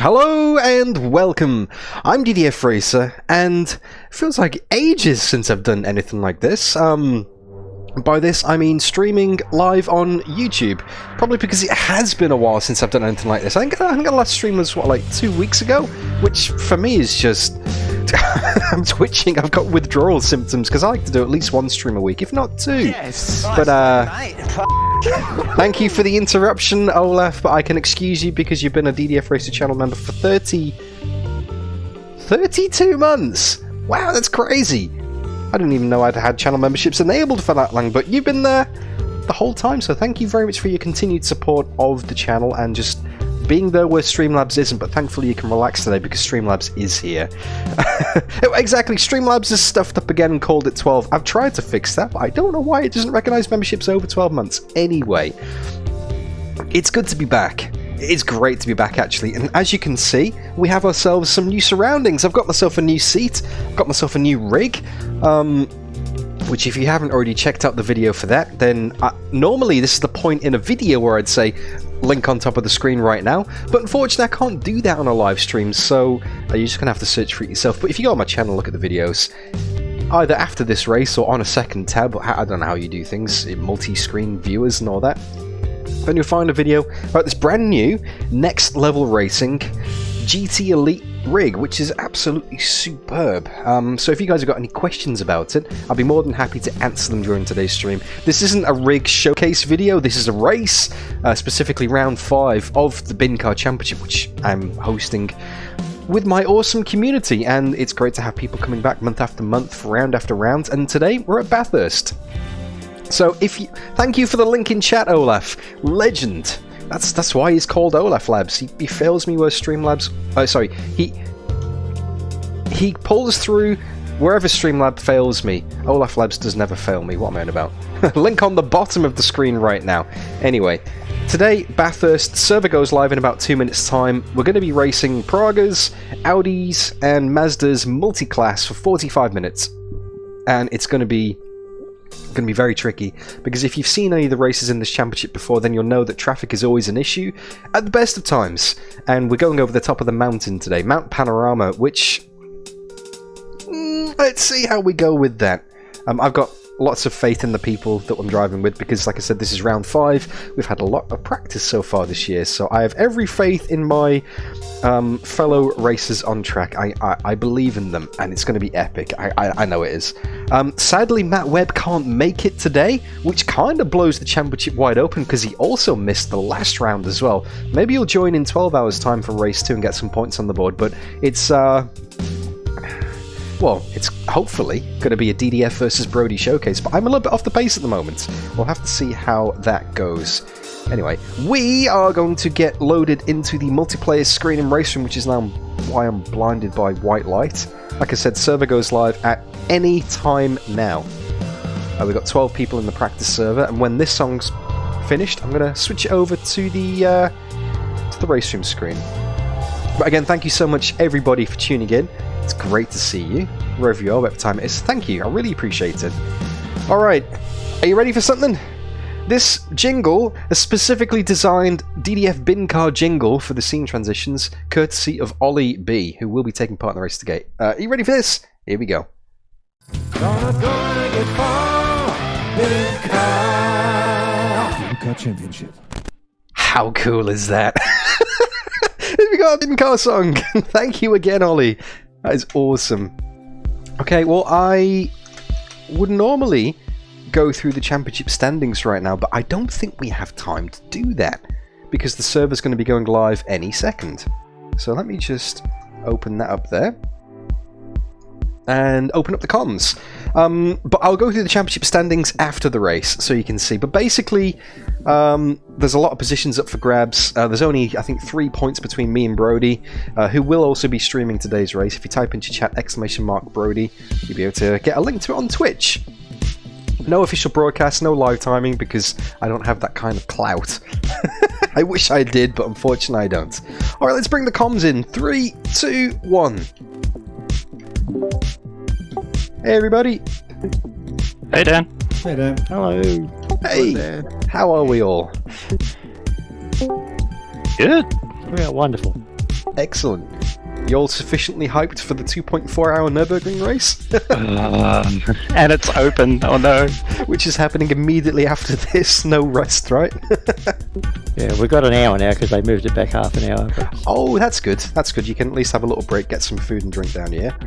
Hello and welcome. I'm DDF Racer, and it feels like ages since I've done anything like this. By this I mean streaming live on YouTube. Probably because it has been a while since I've done anything like this. I think the last stream was, what, like 2 weeks ago? Which, for me, is just... I'm twitching, I've got withdrawal symptoms, because I like to do at least one stream a week, if not two. Yes! But, thank you for the interruption, Olaf, but I can excuse you because you've been a DDF Racer channel member for 32 months! Wow, that's crazy! I didn't even know I'd had channel memberships enabled for that long, but you've been there the whole time, so thank you very much for your continued support of the channel and just being there where Streamlabs isn't, but thankfully you can relax today because Streamlabs is here. Exactly, Streamlabs is stuffed up again and called it 12. I've tried to fix that, but I don't know why it doesn't recognise memberships over 12 months. Anyway, it's good to be back. It's great to be back, actually, and as you can see, we have ourselves some new surroundings. I've got myself a new seat, I've got myself a new rig, which if you haven't already checked out the video for that, then normally this is the point in a video where I'd say link on top of the screen right now, but unfortunately I can't do that on a live stream, so you're just going to have to search for it yourself. But if you go on my channel, look at the videos, either after this race or on a second tab, I don't know how you do things, multi-screen viewers and all that, then you'll find a video about this brand new Next Level Racing GT Elite rig, which is absolutely superb. So if you guys have got any questions about it, I'll be more than happy to answer them during today's stream. This isn't a rig showcase video, this is a race, specifically round 5 of the Bincar Championship, which I'm hosting with my awesome community, and it's great to have people coming back month after month, round after round, and today we're at Bathurst. So thank you for the link in chat, Olaf. Legend. That's why he's called Olaf Labs. He fails me where Streamlabs... Oh, sorry. He pulls through wherever Streamlab fails me. Olaf Labs does never fail me. What am I on about? Link on the bottom of the screen right now. Anyway, today, Bathurst, server goes live in about 2 minutes' time. We're going to be racing Pragas, Audis and Mazdas multiclass for 45 minutes. And it's going to be very tricky, because if you've seen any of the races in this championship before, then you'll know that traffic is always an issue at the best of times, and we're going over the top of the mountain today, Mount Panorama, which let's see how we go with that. I've got lots of faith in the people that I'm driving with, because like I said, this is round 5. We've had a lot of practice so far this year, so I have every faith in my fellow racers on track. I believe in them, and it's going to be epic. I know it is. Sadly, Matt Webb can't make it today, which kind of blows the championship wide open, because he also missed the last round as well. Maybe he'll join in 12 hours time for race 2 and get some points on the board, but it's well, it's hopefully going to be a DDF versus Brodie showcase, but I'm a little bit off the pace at the moment. We'll have to see how that goes. Anyway, we are going to get loaded into the multiplayer screen in RaceRoom, which is now why I'm blinded by white light. Like I said, server goes live at any time now. We've got 12 people in the practice server, and when this song's finished, I'm going to switch it over to the RaceRoom screen. But again, thank you so much, everybody, for tuning in. It's great to see you, wherever you are, whatever time it is. Thank you, I really appreciate it. Alright, are you ready for something? This jingle, a specifically designed DDF Bincar jingle for the scene transitions, courtesy of Ollie B, who will be taking part in the race today. Are you ready for this? Here we go. Gonna get far, Bincar Championship. How cool is that? We got a Bincar song. Thank you again, Ollie. That is awesome. Okay, well, I would normally go through the championship standings right now, but I don't think we have time to do that, because the server's going to be going live any second. So let me just open that up there and open up the comms. But I'll go through the championship standings after the race so you can see. But basically, there's a lot of positions up for grabs. There's only, I think, 3 points between me and Brodie, who will also be streaming today's race. If you type into chat !Brodie, you'll be able to get a link to it on Twitch. No official broadcast, no live timing, because I don't have that kind of clout. I wish I did, but unfortunately I don't. Alright, let's bring the comms in. 3, 2, 1. Hey everybody! Hey Dan! Hey Dan! Hello! Hey! How are we all? Good! We are wonderful. Excellent. You all sufficiently hyped for the 2.4-hour Nürburgring race? And it's open. Oh no. Which is happening immediately after this. No rest, right? Yeah, we've got an hour now because they moved it back half an hour. But... Oh, that's good. That's good. You can at least have a little break, get some food and drink down here.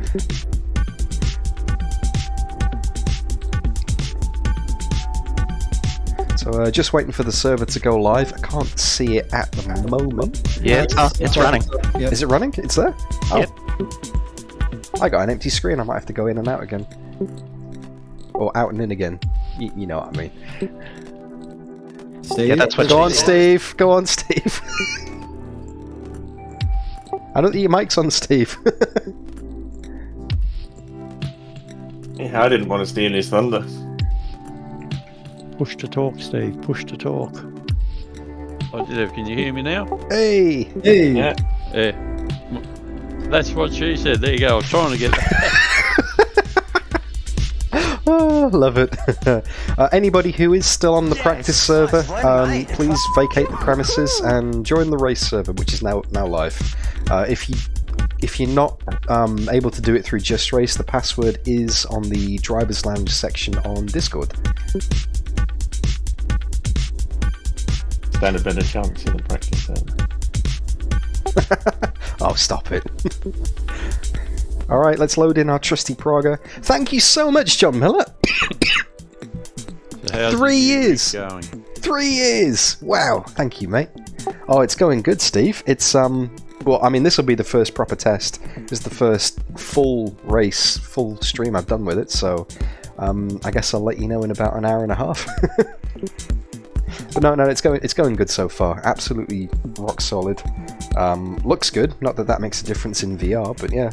So just waiting for the server to go live. I can't see it at the moment. Yeah, it's running. Yep. Is it running? It's there? Oh. Yep. I got an empty screen. I might have to go in and out again. Or out and in again. You know what I mean. Steve? Yeah, that's what Go on, she said. Steve. Go on, Steve. I don't think your mic's on, Steve. Yeah, I didn't want to steal his thunder. Push to talk, Steve. Push to talk. Oh, DDF, can you hear me now? Hey. Hey! Yeah. Yeah. That's what she said. There you go. I was trying to get Oh, love it. Anybody who is still on the practice server, please vacate the premises and join the race server, which is now live. If you're not able to do it through Just Race, the password is on the Drivers Lounge section on Discord. Stand a better chance in the practice server. Oh, stop it. Alright, let's load in our trusty Praga. Thank you so much, John Miller. So how's 3 the years. going? 3 years! Wow, thank you, mate. Oh, it's going good, Steve. It's, well, I mean, this will be the first proper test. This is the first full race, full stream I've done with it, so I guess I'll let you know in about an hour and a half. But no, it's going good so far. Absolutely rock solid. Looks good. Not that makes a difference in VR, but yeah.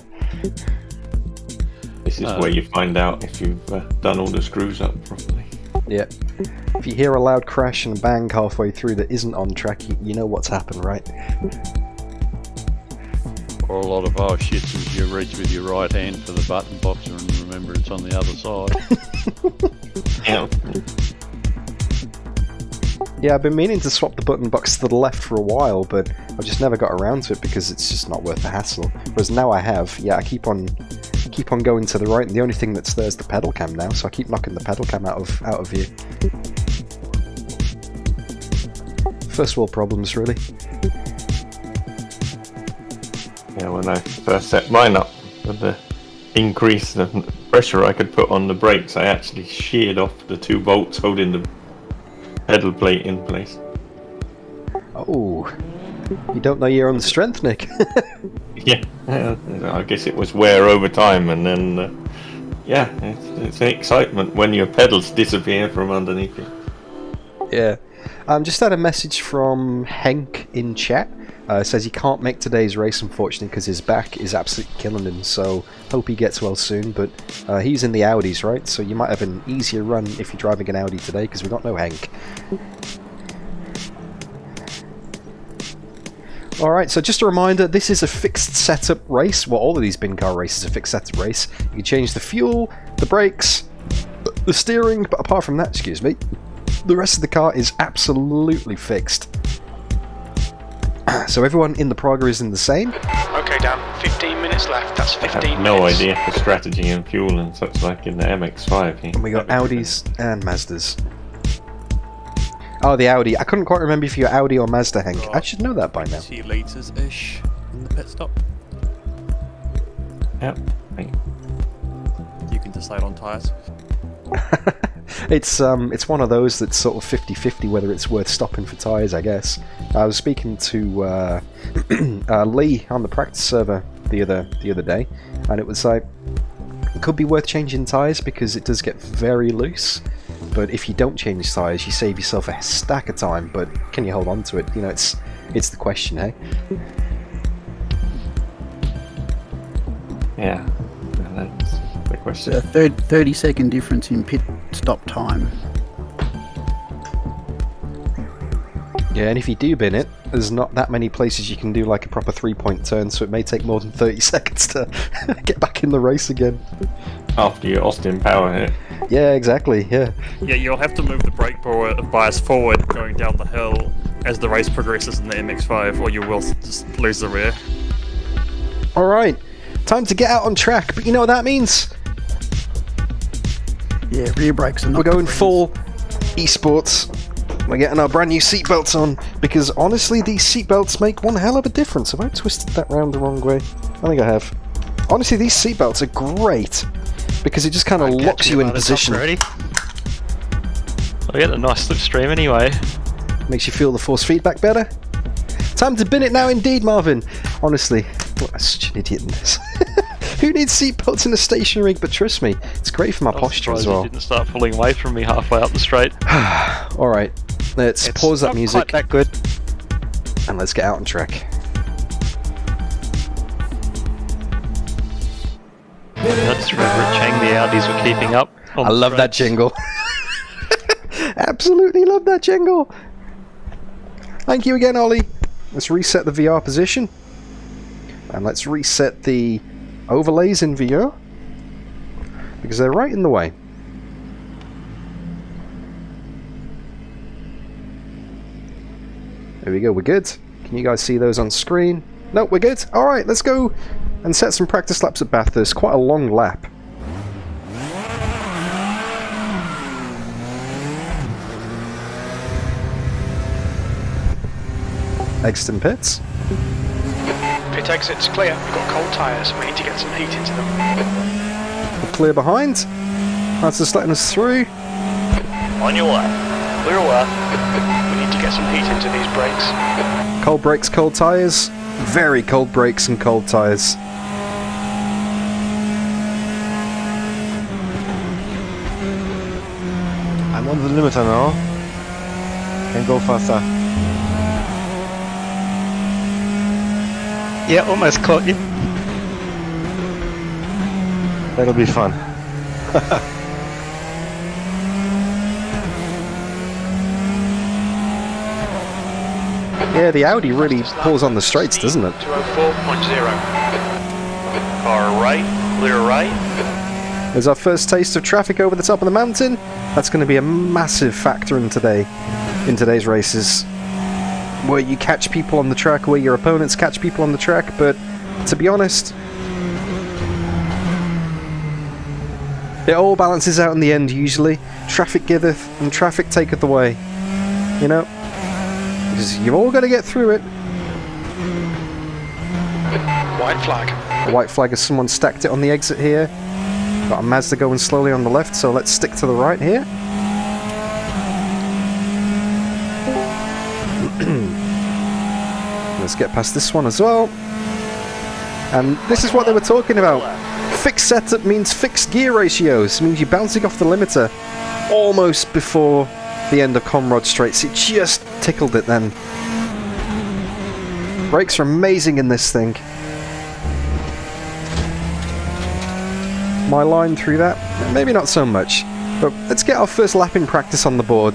This is where you find out if you've done all the screws up properly. Yeah. If you hear a loud crash and bang halfway through that isn't on track, you know what's happened, right? Or a lot of oh shit as you reach with your right hand for the button box and remember it's on the other side. Yeah. Yeah, I've been meaning to swap the button box to the left for a while, but I've just never got around to it because it's just not worth the hassle. Whereas now I have. Yeah, I keep on going to the right, and the only thing that's there is the pedal cam now, so I keep knocking the pedal cam out of view. First world problems, really. Yeah, when I first set mine up with the increase the pressure I could put on the brakes, I actually sheared off the 2 bolts holding the pedal plate in place. Oh, you don't know your own strength, Nick. Yeah, I guess it was wear over time, and then yeah, it's an excitement when your pedals disappear from underneath you. Yeah. Just had a message from Henk in chat. Says he can't make today's race, unfortunately, because his back is absolutely killing him, so hope he gets well soon. But he's in the Audis, right? So you might have an easier run if you're driving an Audi today, because we don't know Henk. Alright, so just a reminder, this is a fixed setup race. Well, all of these bin car races are fixed setup race. You can change the fuel, the brakes, the steering, but apart from that, excuse me, the rest of the car is absolutely fixed. So everyone in the Praga is in the same. Okay, Dan, 15 minutes left. That's 15 I have minutes. no idea for strategy and fuel and such like in the MX-5 here. And we got Audis and Mazdas. Oh, the Audi. I couldn't quite remember if you're Audi or Mazda, Henk. I should know that by now. 2 litres-ish in the pit stop. Yep. You can decide on tyres. It's one of those that's sort of 50-50 whether it's worth stopping for tyres, I guess. I was speaking to Lee on the practice server the other day, and it was like, it could be worth changing tyres because it does get very loose. But if you don't change tyres, you save yourself a stack of time. But can you hold on to it? You know, it's the question, hey? Yeah, that's the question. It's a 30-second difference in pit stop time. Yeah, and if you do bin it, there's not that many places you can do like a proper 3-point turn, so it may take more than 30 seconds to get back in the race again. After your Austin Power hit. Yeah, exactly, yeah. Yeah, you'll have to move the brake bias forward going down the hill as the race progresses in the MX-5, or you will just lose the rear. Alright, time to get out on track, but you know what that means? Yeah, rear brakes are not We're going the full esports. We're getting our brand new seatbelts on, because honestly, these seatbelts make one hell of a difference. Have I twisted that round the wrong way? I think I have. Honestly, these seatbelts are great, because it just kind of locks you in position. I get a nice slipstream anyway. Makes you feel the force feedback better. Time to bin it now indeed, Marvin. Honestly, I'm such an idiot in this. Who needs seatbelts in a station rig? But trust me, it's great for my posture as well. You didn't start pulling away from me halfway up the straight. Alright, let's pause that music. Quite that good. And let's get out on track. I just remember at Chang the Audis were keeping up. I love that jingle. Absolutely love that jingle. Thank you again, Ollie. Let's reset the VR position. And let's reset the overlays in VR, because they're right in the way. There we go, we're good. Can you guys see those on screen? No, we're good. Alright, let's go and set some practice laps at Bathurst. Quite a long lap. Exton pits. Pit exit's clear. We've got cold tyres. We need to get some heat into them. We're clear behind. That's just letting us through. On your way. Clear away. We need to get some heat into these brakes. Cold brakes, cold tyres. Very cold brakes and cold tyres. I'm on the limiter now. Can go faster. Yeah, almost caught you. That'll be fun. Yeah, the Audi really pulls on the straights, doesn't it? 204.0. Car right, clear right. There's our first taste of traffic over the top of the mountain. That's going to be a massive factor in today's races. Where you catch people on the track, where your opponents catch people on the track, but to be honest, it all balances out in the end usually. Traffic giveth and traffic taketh away. You know? Because you've all got to get through it. White flag. A white flag as someone stacked it on the exit here. Got a Mazda going slowly on the left, so let's stick to the right here. Let's get past this one as well. And this is what they were talking about. Fixed setup means fixed gear ratios. It means you're bouncing off the limiter almost before the end of Conrod Straights. It just tickled it then. Brakes are amazing in this thing. My line through that? Maybe not so much. But let's get our first lap in practice on the board.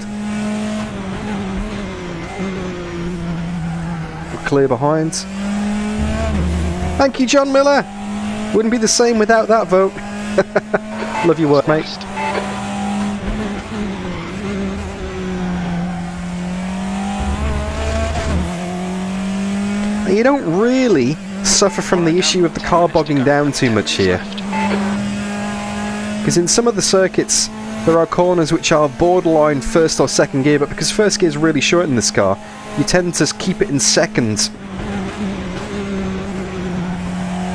Clear behind. Thank you, John Miller. Wouldn't be the same without that vote. Love your work, mate. And you don't really suffer from the issue of the car bogging down too much here. Because in some of the circuits, there are corners which are borderline first or second gear, but because first gear is really short in this car, you tend to keep it in second.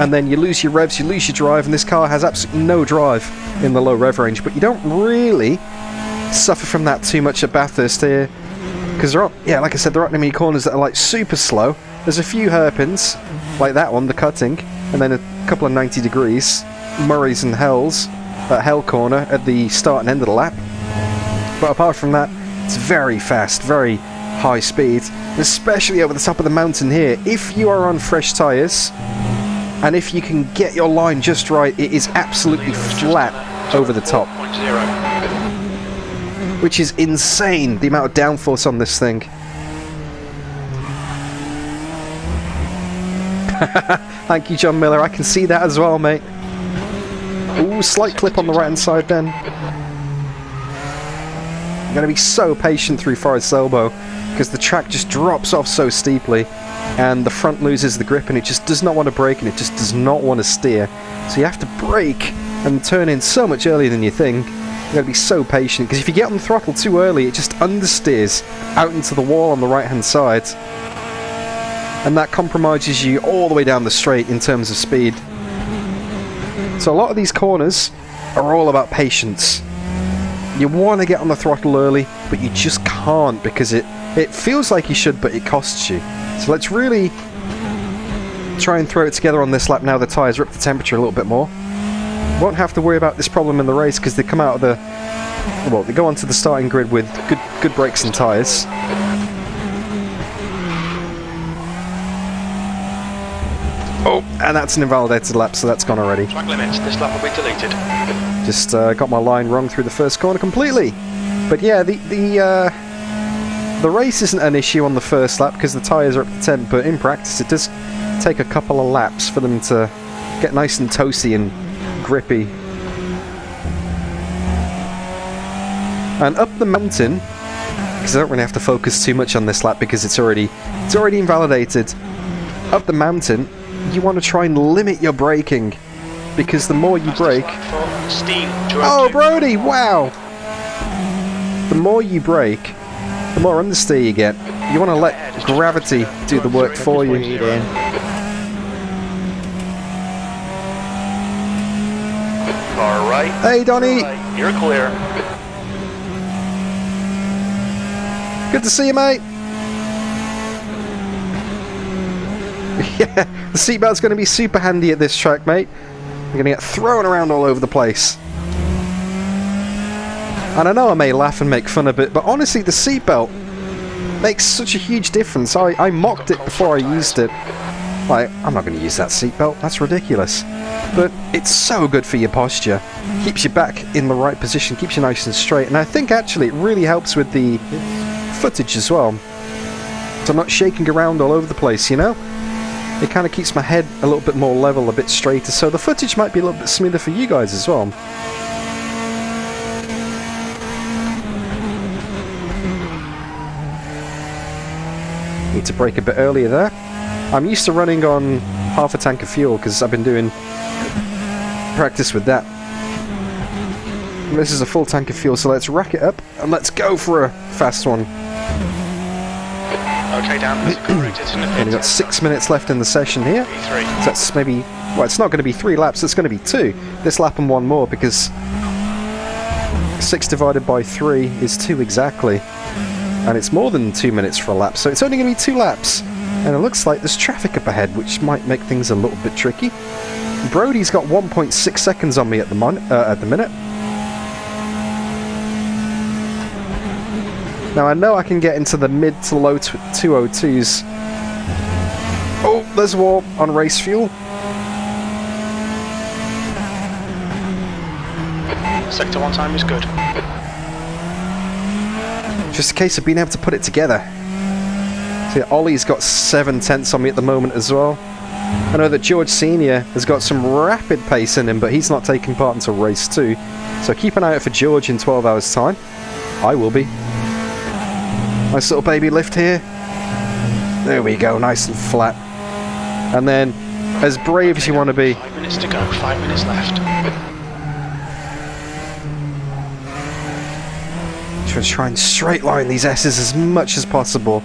And then you lose your revs, you lose your drive, and this car has absolutely no drive in the low rev range. But you don't really suffer from that too much at Bathurst here. Because there aren't, yeah, like I said, there aren't many corners that are like super slow. There's a few hairpins, like that one, the cutting, and then a couple of 90 degrees, Murray's and Hell's, Hell corner at the start and end of the lap. But apart from that, it's very fast, very high speed, especially over the top of the mountain here. If you are on fresh tyres, and if you can get your line just right, it is absolutely flat over the top. Which is insane, the amount of downforce on this thing. Thank you, John Miller. I can see that as well, mate. Ooh, slight clip on the right hand side then. I'm going to be so patient through Forest Elbow. because the track just drops off so steeply and the front loses the grip and it just does not want to brake and it just does not want to steer. So you have to brake and turn in so much earlier than you think. You've got to be so patient, because if you get on the throttle too early, it just understeers out into the wall on the right hand side. And that compromises you all the way down the straight in terms of speed. So a lot of these corners are all about patience. You want to get on the throttle early, but you just can't, because it feels like you should, but it costs you. So let's really try and throw it together on this lap now the tyres are up to temperature a little bit more. Won't have to worry about this problem in the race, because they come out of the... well, they go onto the starting grid with good brakes and tyres. Oh, and that's an invalidated lap, so that's gone already. Track limits, this lap will be deleted. Just got my line wrong through the first corner completely. But yeah, the race isn't an issue on the first lap because the tyres are up to temp, but in practice it does take a couple of laps for them to get nice and toasty and grippy. And up the mountain, because I don't really have to focus too much on this lap because it's already invalidated. Up the mountain, you want to try and limit your braking, because the more you brake... Oh, Brodie, wow! The more you brake, the more understeer you get. You want to let gravity do the work for you. Alright. Hey, Donnie! You're clear. Good to see you, mate! Yeah, the seatbelt's going to be super handy at this track, mate. You're going to get thrown around all over the place. And I know I may laugh and make fun of it, but honestly, the seatbelt makes such a huge difference. I mocked it before I used it. Like, I'm not going to use that seatbelt, that's ridiculous. But it's so good for your posture. Keeps you back in the right position, keeps you nice and straight. And I think actually it really helps with the footage as well. So I'm not shaking around all over the place, you know? It kind of keeps my head a little bit more level, a bit straighter, so the footage might be a little bit smoother for you guys as well. Need to brake a bit earlier there. I'm used to running on half a tank of fuel because I've been doing practice with that. And this is a full tank of fuel, so let's rack it up and let's go for a fast one. Okay, down. Only got 6 minutes left in the session here. So that's maybe... well, it's not going to be 3 laps, it's going to be 2. This lap and 1 more, because 6 divided by 3 is 2 exactly. And it's more than 2 minutes for a lap, so it's only going to be 2 laps. And it looks like there's traffic up ahead, which might make things a little bit tricky. Brodie's got 1.6 seconds on me at the minute. Now I know I can get into the mid to low 202s. Oh, there's a wall on race fuel. Sector 1 time is good. Just a case of being able to put it together. So yeah, Ollie's got 7 tenths on me at the moment as well. I know that George Senior has got some rapid pace in him, but he's not taking part until race 2. So keep an eye out for George in 12 hours time. I will be. Nice little baby lift here. There we go, nice and flat. And then, as brave as you want to be. 5 minutes to go, 5 minutes left. Just try and straight line these S's as much as possible.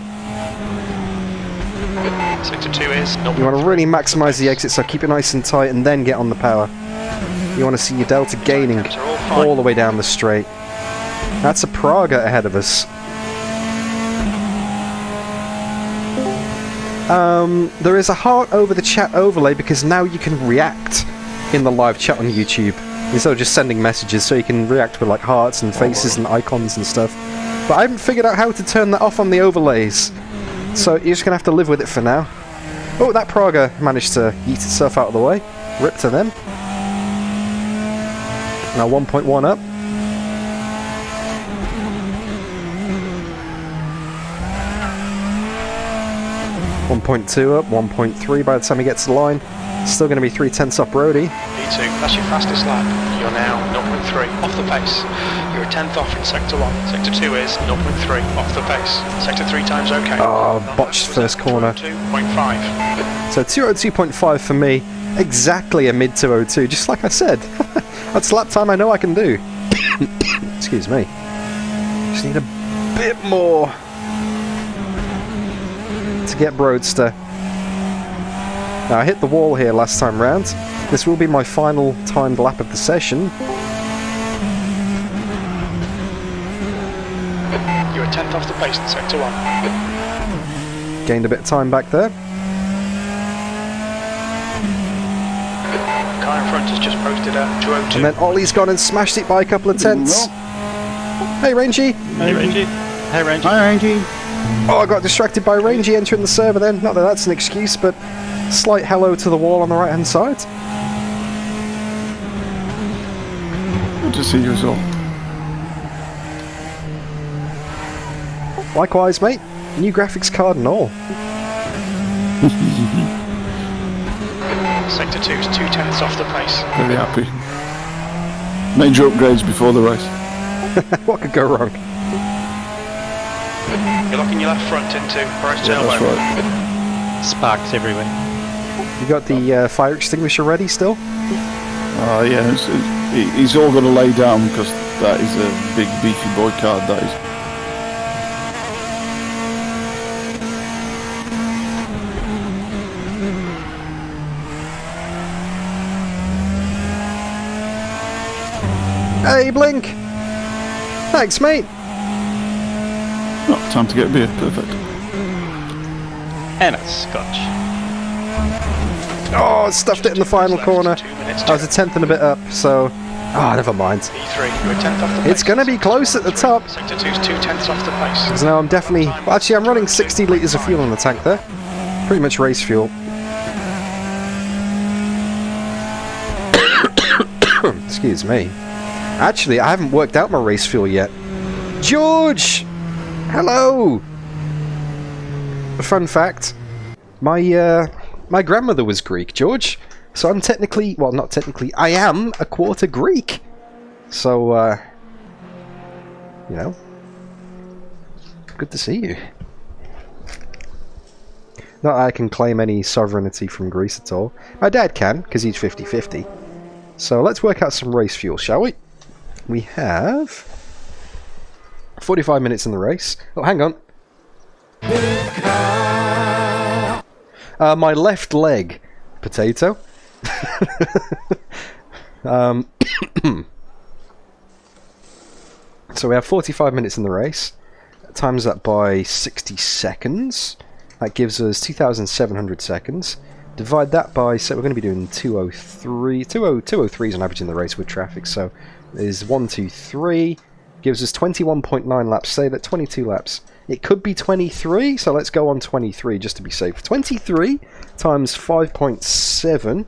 Sector 2 is... You want to really maximise the exit, so keep it nice and tight and then get on the power. You want to see your delta gaining all the way down the straight. That's a Praga ahead of us. There is a heart over the chat overlay because now you can react in the live chat on YouTube instead of just sending messages, so you can react with like hearts and faces and icons and stuff. But I haven't figured out how to turn that off on the overlays, so you're just gonna have to live with it for now. Oh, that Praga managed to yeet itself out of the way. Rip to them. Now 1.1 up. 1.2 up, 1.3 by the time he gets to the line. Still going to be 3/10 off Brodie. P2, that's your fastest lap. You're now 0.3 off the pace. You're a 10th off in sector 1. Sector 2 is 0.3 off the pace. Sector 3 times okay. Oh, botched first corner. 2.5. So 202.5 for me. Exactly a mid 202, just like I said. That's lap time I know I can do. Excuse me. Just need a bit more to get Broadster. Now I hit the wall here last time round. This will be my final timed lap of the session. You're a 10th off the pace in sector 1. Gained a bit of time back there. Car in front has just posted a 202. And then Ollie's gone and smashed it by a couple of tenths. Hey Rangy! Hey, Rangy. Hey, Rangy. Hi, Angie. Oh, I got distracted by Rangy entering the server then. Not that that's an excuse, but slight hello to the wall on the right hand side. Good to see you as well. Likewise, mate. New graphics card and all. Sector 2 is 2/10 off the pace. Very happy. Major upgrades before the race. What could go wrong? You're locking your left front into right Yeah, tailbone. that's right. Sparks everywhere. You got the fire extinguisher ready still? Yeah, he's all going to lay down because that is a big beefy boy card, that is. Hey, Blink! Thanks, mate! Oh, time to get a beer, perfect. And a scotch. Oh, stuffed it in the final corner. I was a tenth and a bit up, so... Oh, never mind. P3, you're a 10th off the pace. It's going to be close at the top. Sector 2 is 2/10 off the pace. Because now I'm definitely... Well, actually, I'm running 60 litres of fuel in the tank there. Pretty much race fuel. Excuse me. Actually, I haven't worked out my race fuel yet. George! Hello! A fun fact. My grandmother was Greek, George. So I'm technically... Well, not technically. I am a quarter Greek. So, you know. Good to see you. Not that I can claim any sovereignty from Greece at all. My dad can, because he's 50-50. So let's work out some race fuel, shall we? We have 45 minutes in the race. Oh, hang on. My left leg, potato. So we have 45 minutes in the race. Times that by 60 seconds. That gives us 2,700 seconds. Divide that by, so we're going to be doing 203. 203 is on average in the race with traffic, so is 123. Gives us 21.9 laps. Say that 22 laps. It could be 23, so let's go on 23 just to be safe. 23 times 5.7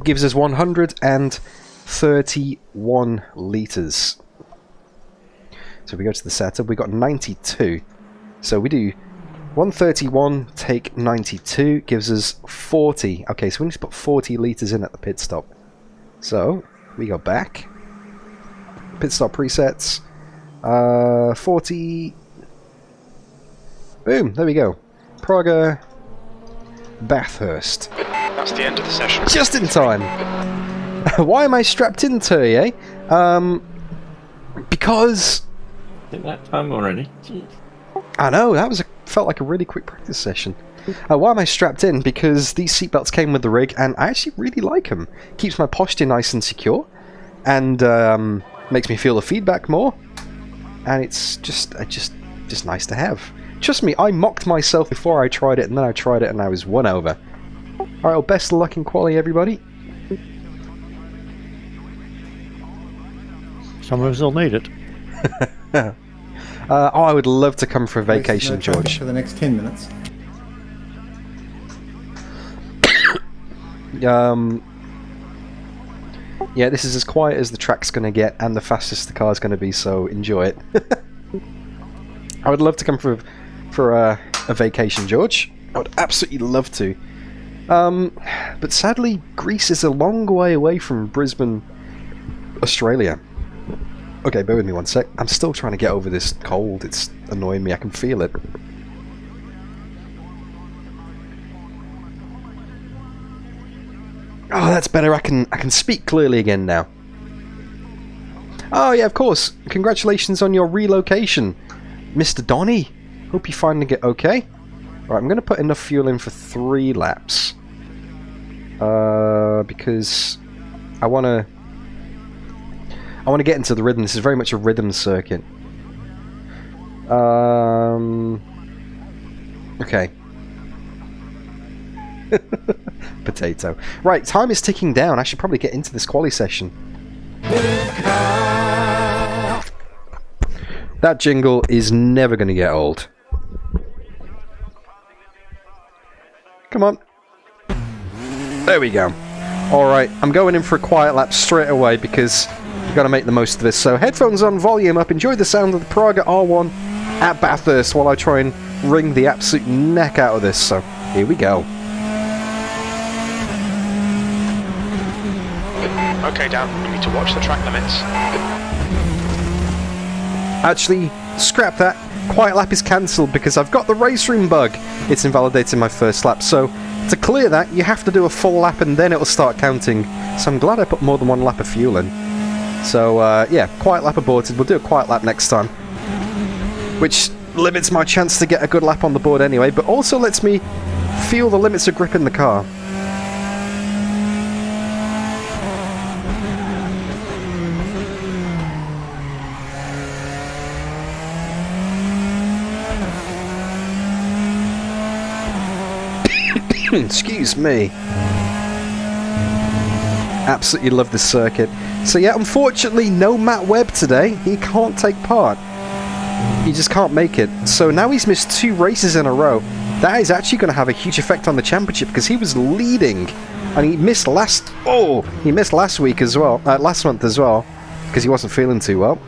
gives us 131 litres. So we go to the setup, we got 92. So we do 131 take 92 gives us 40. Okay, so we need to put 40 litres in at the pit stop. So we go back. Pit stop presets. 40. Boom, there we go. Praga, Bathurst. That's the end of the session. Just in time. Why am I strapped into you, eh? Because... Is it that time already? Jeez. I know, that was felt like a really quick practice session. Why am I strapped in? Because these seatbelts came with the rig, and I actually really like them. Keeps my posture nice and secure, and makes me feel the feedback more. And it's just nice to have. Trust me, I mocked myself before I tried it, and then I tried it, and I was won over. Alright, well, best of luck in quali, everybody. Some of us will need it. Oh, I would love to come for a vacation, George. For the next 10 minutes. Yeah, this is as quiet as the track's going to get, and the fastest the car's going to be, so enjoy it. I would love to come for a vacation, George. I would absolutely love to. But sadly, Greece is a long way away from Brisbane, Australia. Okay, bear with me one sec. I'm still trying to get over this cold. It's annoying me. I can feel it. Oh, that's better. I can speak clearly again now. Oh yeah, of course. Congratulations on your relocation, Mr. Donny. Hope you're finding it okay. Right, I'm going to put enough fuel in for 3 laps. Because I want to get into the rhythm. This is very much a rhythm circuit. Okay. Potato. Right, time is ticking down. I should probably get into this quali session. That jingle is never going to get old. Come on. There we go. Alright, I'm going in for a quiet lap straight away because you've got to make the most of this. So headphones on, volume up, enjoy the sound of the Praga R1 at Bathurst while I try and wring the absolute neck out of this. So here we go. Okay, Dan, we need to watch the track limits. Actually, scrap that. Quiet lap is cancelled because I've got the RaceRoom bug. It's invalidating my first lap. So to clear that, you have to do a full lap and then it'll start counting. So I'm glad I put more than 1 lap of fuel in. So yeah, quiet lap aborted. We'll do a quiet lap next time. Which limits my chance to get a good lap on the board anyway, but also lets me feel the limits of grip in the car. Excuse me. Absolutely love this circuit. So yeah, unfortunately no Matt Webb today. He can't take part. He just can't make it. So now he's missed 2 races in a row. That is actually going to have a huge effect on the championship because he was leading and he missed last week as well, last month as well, because he wasn't feeling too well.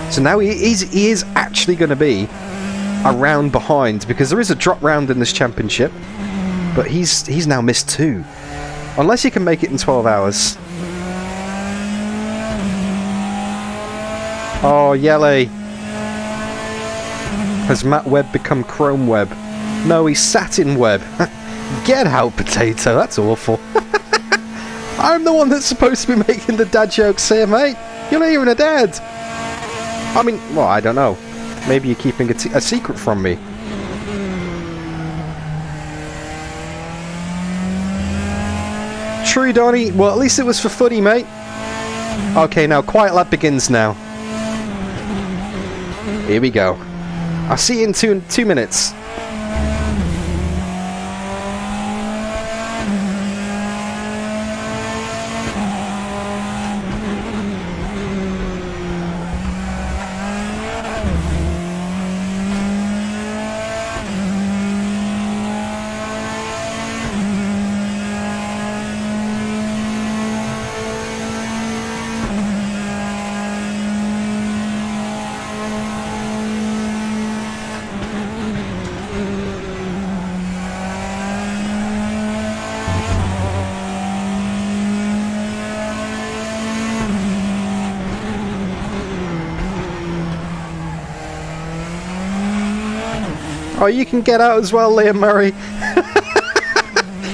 So now he is actually going to be a round behind because there is a drop round in this championship. But he's now missed 2. Unless he can make it in 12 hours. Oh, Yele. Has Matt Webb become Chrome Webb? No, he's Satin Webb. Get out, Potato. That's awful. I'm the one that's supposed to be making the dad jokes here, mate. You're not even a dad. I mean, well, I don't know. Maybe you're keeping a secret from me. True, Donny. Well, at least it was for footy, mate. Okay, now quiet lap begins now. Here we go. I'll see you in two minutes. Oh, you can get out as well, Liam Murray.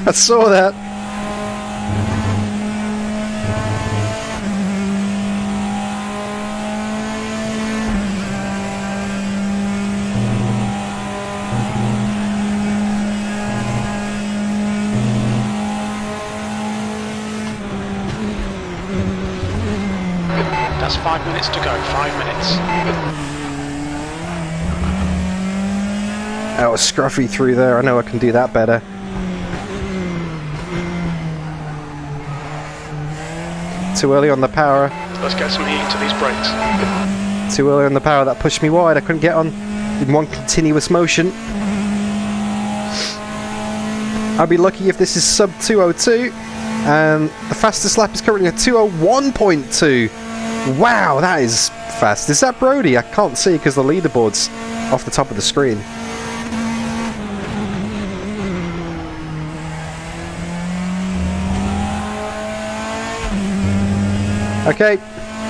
I saw that. That's 5 minutes to go, 5 minutes. That was scruffy through there. I know I can do that better. Too early on the power. Let's get some heat into these brakes. Too early on the power. That pushed me wide. I couldn't get on in one continuous motion. I'll be lucky if this is sub 202. And the fastest lap is currently a 201.2. Wow, that is fast. Is that Brodie? I can't see because the leaderboard's off the top of the screen. Okay,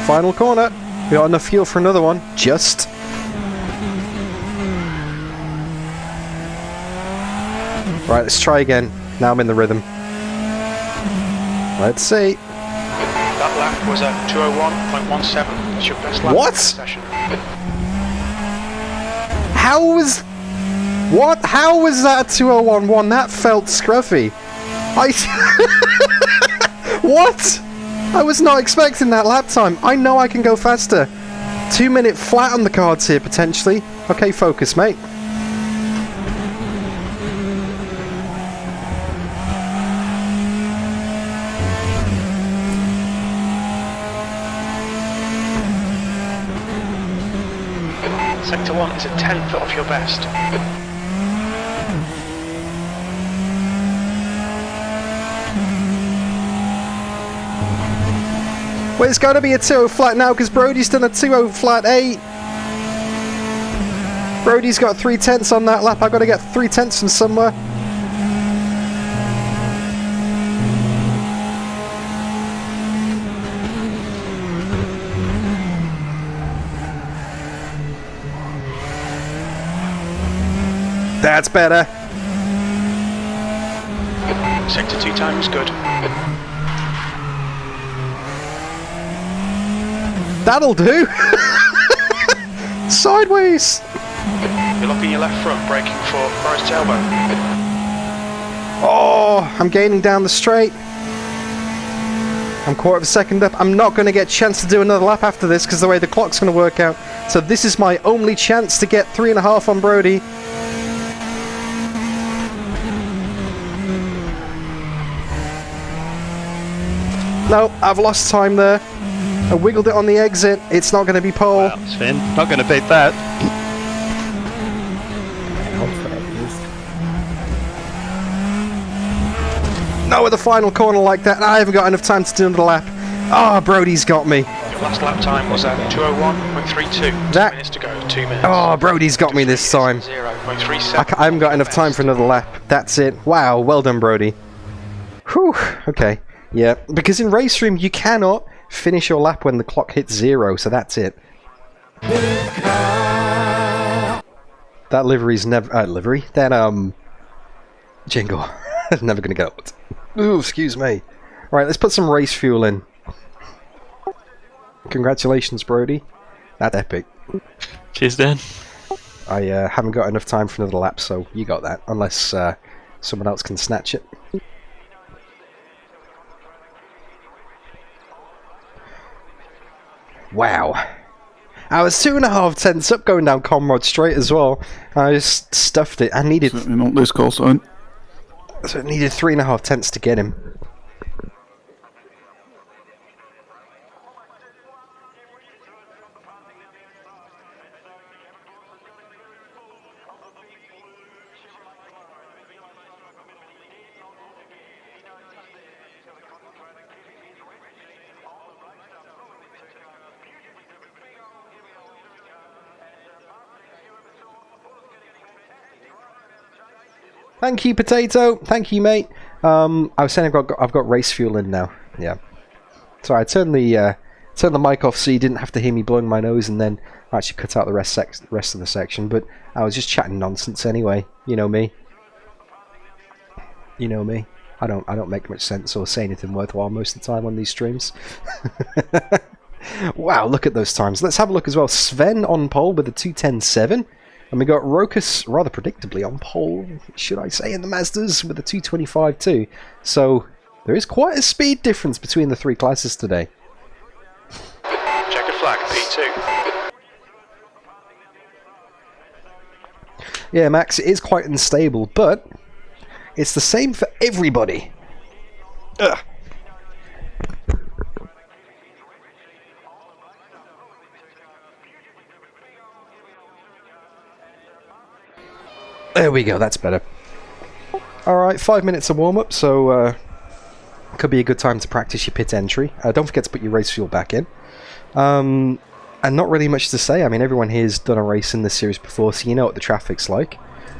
final corner. We got enough fuel for another one. Just. Right, let's try again. Now I'm in the rhythm. Let's see. That lap was at 2:01.17. That's your best lap What? of the session. How was... What? How was that a 2:01.1? That felt scruffy. What? I was not expecting that lap time. I know I can go faster. 2 minute flat on the cards here, potentially. Okay, focus, mate. Sector 1 is a 10th of your best. Well, it's got to be a 2.0 flat now because Brodie's done a 2.0 flat 8. Brodie's got 3/10 on that lap. I've got to get 3/10 from somewhere. That's better. Sector 2 time is good. That'll do. Sideways. You're locking your left front, braking for forest tailbone. Oh, I'm gaining down the straight. I'm quarter of a second up. I'm not going to get a chance to do another lap after this because the way the clock's going to work out. So this is my only chance to get 3.5 on Brodie. No, I've lost time there. I wiggled it on the exit. It's not going to be pole. Wow, Sven, not going to beat that. No, with a final corner like that, I haven't got enough time to do another lap. Ah, oh, Brodie's got me. Your last lap time was at 2:01.32. That- 2 minutes to go. 2 minutes. Oh, Brodie's got me this time. 0.37. I haven't got enough time for another lap. That's it. Wow, well done, Brodie. Whew, okay. Yeah, because in RaceRoom you cannot finish your lap when the clock hits 0, so that's it. That livery's never... livery? That, jingle. Never gonna get out. Ooh, excuse me. Right, let's put some race fuel in. Congratulations, Brodie. That's epic. Cheers, Dan. I haven't got enough time for another lap, so you got that. Unless someone else can snatch it. Wow. I was 2.5 tenths up going down Comrade Straight as well. I just stuffed it. I needed... Certainly not this call sign. So it needed 3.5 tenths to get him. Thank you, Potato. Thank you, mate. I was saying I've got race fuel in now. Yeah. Sorry, I turned the mic off so you didn't have to hear me blowing my nose, and then I actually cut out the rest of the section. But I was just chatting nonsense anyway. You know me. You know me. I don't make much sense or say anything worthwhile most of the time on these streams. Wow, look at those times. Let's have a look as well. Sven on pole with a 2:10.7. And we got Rokus, rather predictably, on pole, should I say, in the Mazdas with a 2:25.2. So there is quite a speed difference between the three classes today. Checkered flag, P2. Yeah, Max, it is quite unstable, but it's the same for everybody. Ugh. There we go, that's better. Alright, 5 minutes of warm-up, so could be a good time to practice your pit entry. Don't forget to put your race fuel back in. And not really much to say. I mean, everyone here's done a race in this series before, so you know what the traffic's like.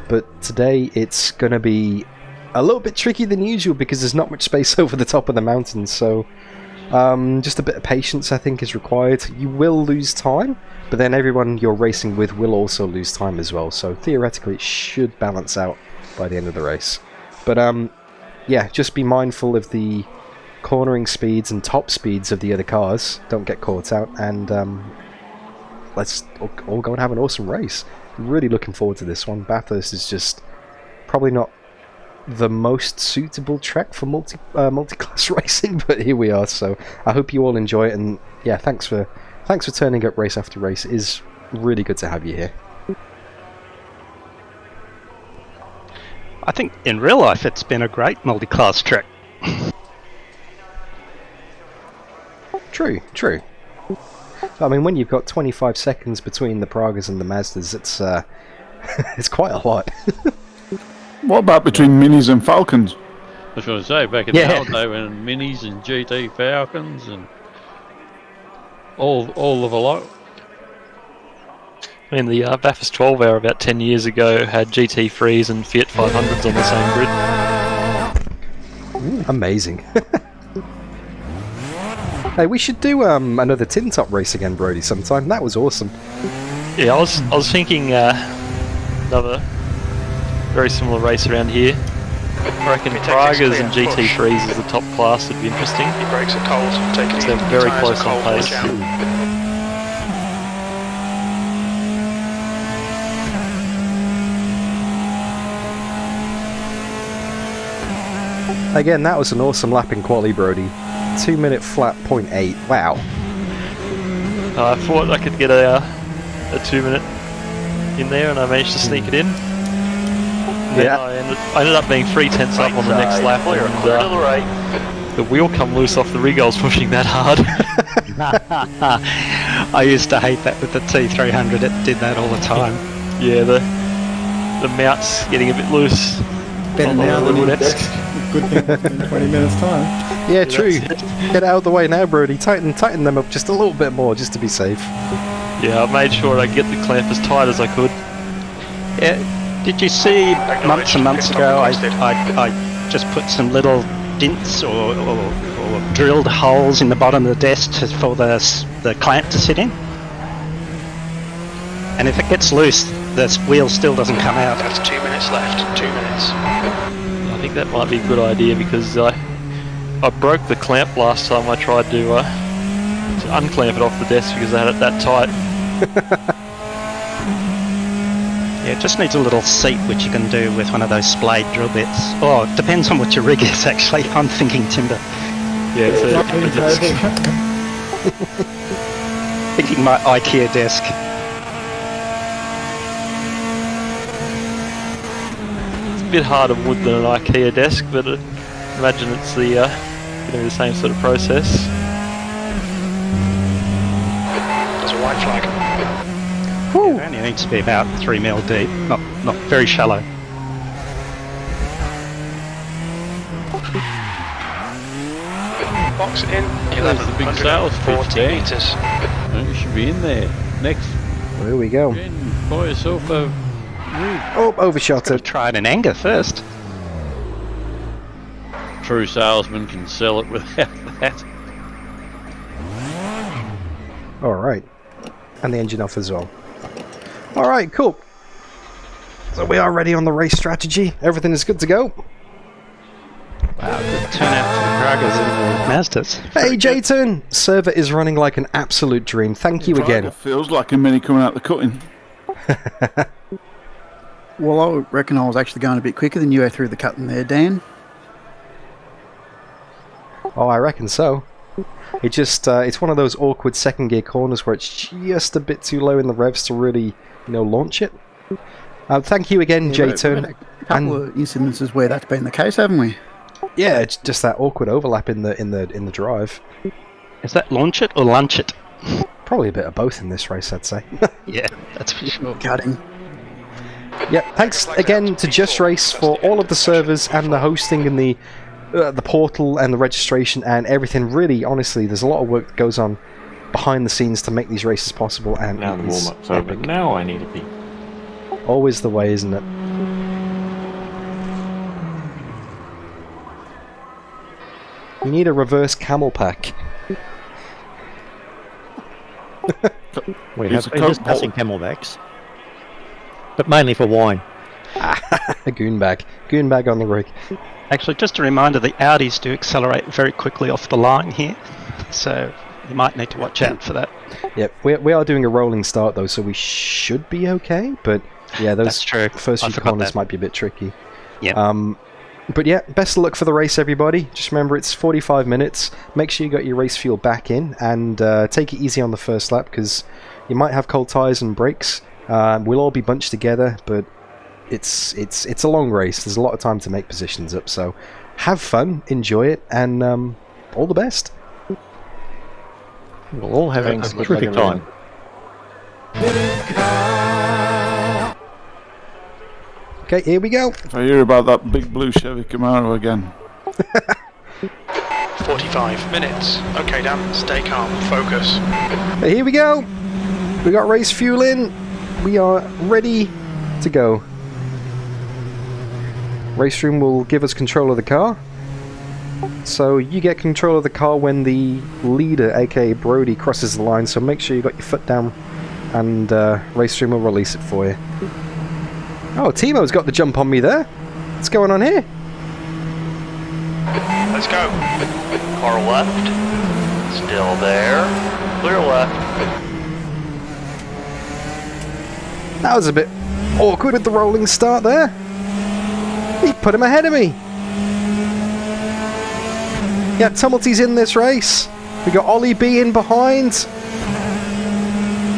But today it's going to be a little bit tricky than usual because there's not much space over the top of the mountains, so Just a bit of patience, I think, is required. You will lose time, but then everyone you're racing with will also lose time as well. So theoretically, it should balance out by the end of the race. But yeah, just be mindful of the cornering speeds and top speeds of the other cars. Don't get caught out, and let's all go and have an awesome race. Really looking forward to this one. Bathurst is just probably not the most suitable track for multi-class racing, but here we are. So I hope you all enjoy it, and yeah, thanks for turning up race after race. It is really good to have you here. I think in real life it's been a great multi-class track. True. I mean, when you've got 25 seconds between the Pragas and the Mazdas, it's it's quite a lot. What about between Minis and Falcons? I was going to say, back in the old day when Minis and GT Falcons and all of a lot. I mean, the Bathurst 12 hour about 10 years ago had GT3s and Fiat 500s on the same grid. Ooh, amazing. Hey, we should do another tin top race again, Brodie, sometime. That was awesome. Yeah, I was thinking another very similar race around here. I reckon Pragas and GT3s as the top class would be interesting. Your brakes are cold. Take it easy. They're very close on pace. Again, that was an awesome lap in quali, Brodie. 2-minute flat 0.8. Wow. I thought I could get a 2-minute in there, and I managed to sneak it in. Yeah. I ended up being 3/10 up on the next lap, and the wheel come loose off the rig. I was pushing that hard. I used to hate that with the T300. It did that all the time. Yeah, the mount's getting a bit loose. Better now than in good thing in 20 minutes time. Yeah, true. Get out of the way now, Brodie. Tighten them up just a little bit more, just to be safe. Yeah, I made sure I get the clamp as tight as I could. Yeah, did you see months and months ago I just put some little dints or drilled holes in the bottom of the desk for the clamp to sit in? And if it gets loose, the wheel still doesn't come out. That's 2 minutes left. 2 minutes. I think that might be a good idea, because I broke the clamp last time I tried to unclamp it off the desk because I had it that tight. Yeah, it just needs a little seat which you can do with one of those splayed drill bits. Oh, it depends on what your rig is actually. I'm thinking timber. Yeah, it's thinking my IKEA desk. a bit harder wood than an IKEA desk, but I imagine it's the going to be the same sort of process. There's a white flag. It only needs to be about 3 mil deep, not very shallow. Box in. There's the big sales pitch there. Meters. You should be in there. Next. There we go. Buy yourself a rig. Oh, overshot it. Try it in anger first. True salesman can sell it without that. Alright. And the engine off as well. Alright, cool. So we are ready on the race strategy. Everything is good to go. Wow, good turnout for the Pragas and Mazdas. Hey, Jayton! Server is running like an absolute dream. Thank you again. It feels like a mini coming out the cutting. Well, I reckon I was actually going a bit quicker than you through the cutting there, Dan. Oh, I reckon so. It just, it's one of those awkward second gear corners where it's just a bit too low in the revs to really, launch it. Thank you again, Jayton. A couple of incidences where that's been the case, haven't we? Yeah, it's just that awkward overlap in the drive. Is that launch it or lunch it? Probably a bit of both in this race, I'd say. Yeah, that's for sure. Cutting. Yeah, thanks again to Just Race for all of the servers and the hosting and the portal and the registration and everything. Really, honestly, there's a lot of work that goes on behind the scenes to make these races possible. And now the warm-up's over. Now I need a pee. Always the way, isn't it? You need a reverse camel pack. We It's have a been Coke discussing bottle. camelbacks, but mainly for wine. Goonbag. Goonbag on the rig. Actually, just a reminder, the Audis do accelerate very quickly off the line here, so you might need to watch out for that. Yep, we are doing a rolling start though, so we should be okay. But yeah, those That's true. first I few forgot corners that. might be a bit tricky. Yeah. But yeah, best of luck for the race, everybody. Just remember, it's 45 minutes. Make sure you got your race fuel back in, and take it easy on the first lap, because you might have cold tyres and brakes. We'll all be bunched together, but it's a long race. There's a lot of time to make positions up, so have fun, enjoy it, and all the best. We'll all have a terrific time. Okay, here we go. If I hear about that big blue Chevy Camaro again. 45 minutes. Okay, Dan, stay calm, focus. Hey, here we go. We got race fuel in. We are ready to go. RaceRoom will give us control of the car. So you get control of the car when the leader, aka Brodie, crosses the line. So make sure you got your foot down, and RaceRoom will release it for you. Oh, Timo's got the jump on me there. What's going on here? Let's go. Car left. Still there. Clear left. That was a bit awkward with the rolling start there. He put him ahead of me. Yeah, Tumulty's in this race. We got Ollie B in behind.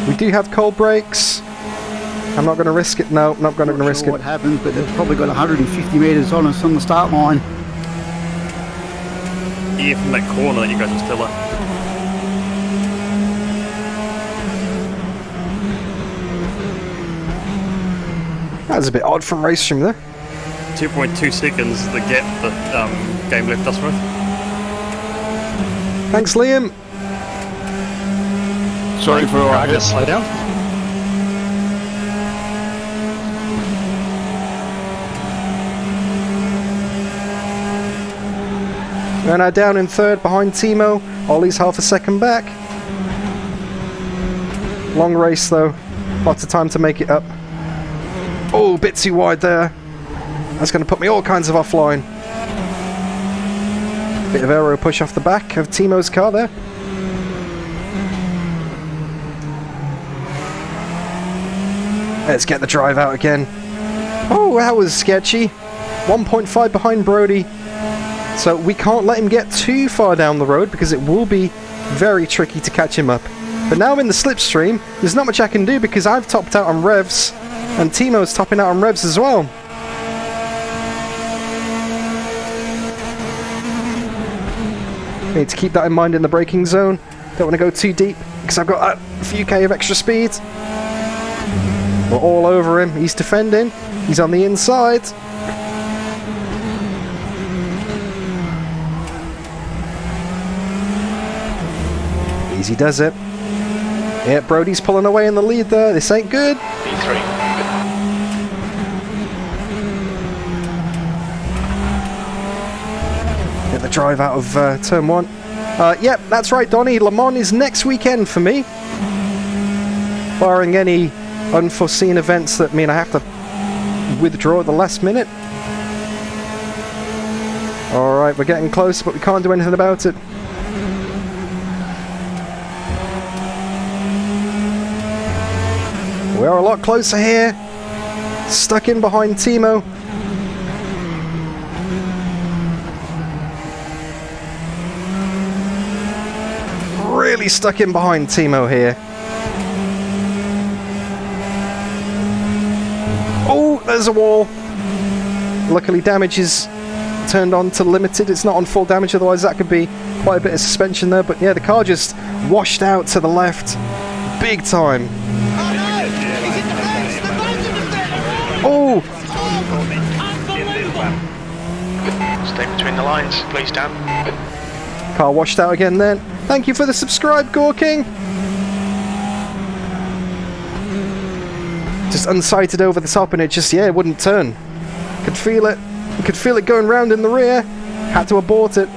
We do have cold brakes. I'm not going to risk it. No, not going to risk it. What happens, but they've probably got 150 metres on us on the start line. Yeah, from that corner that you guys are still in. That was a bit odd from RaceRoom there. 2.2 seconds, the gap that game left us with. Thanks, Liam. Sorry for our Pragas, slow down. We're now down in third behind Timo. Ollie's half a second back. Long race though. Lots of time to make it up. Oh, bit too wide there. That's going to put me all kinds of offline. Bit of aero push off the back of Timo's car there. Let's get the drive out again. Oh, that was sketchy. 1.5 behind Brodie. So we can't let him get too far down the road because it will be very tricky to catch him up. But now I'm in the slipstream, there's not much I can do because I've topped out on revs and Timo's topping out on revs as well. Need to keep that in mind in the braking zone. Don't want to go too deep because I've got that few K of extra speed. We're all over him. He's defending. He's on the inside. Easy does it. Yeah, Brodie's pulling away in the lead there. This ain't good. B3. Get the drive out of turn one. Yep, that's right, Donnie. Le Mans is next weekend for me. Barring any unforeseen events that mean I have to withdraw at the last minute. Alright, we're getting close, but we can't do anything about it. We are a lot closer here. Stuck in behind Timo. Really stuck in behind Timo here. Oh, there's a wall. Luckily damage is turned on to limited. It's not on full damage, otherwise that could be quite a bit of suspension there. But yeah, the car just washed out to the left. Big time. Oh! Stay between the lines, please, Dan. Car washed out again then. Thank you for the subscribe, Gorking. Just unsighted over the top and it just, yeah, it wouldn't turn. Could feel it. Could feel it going round in the rear. Had to abort it.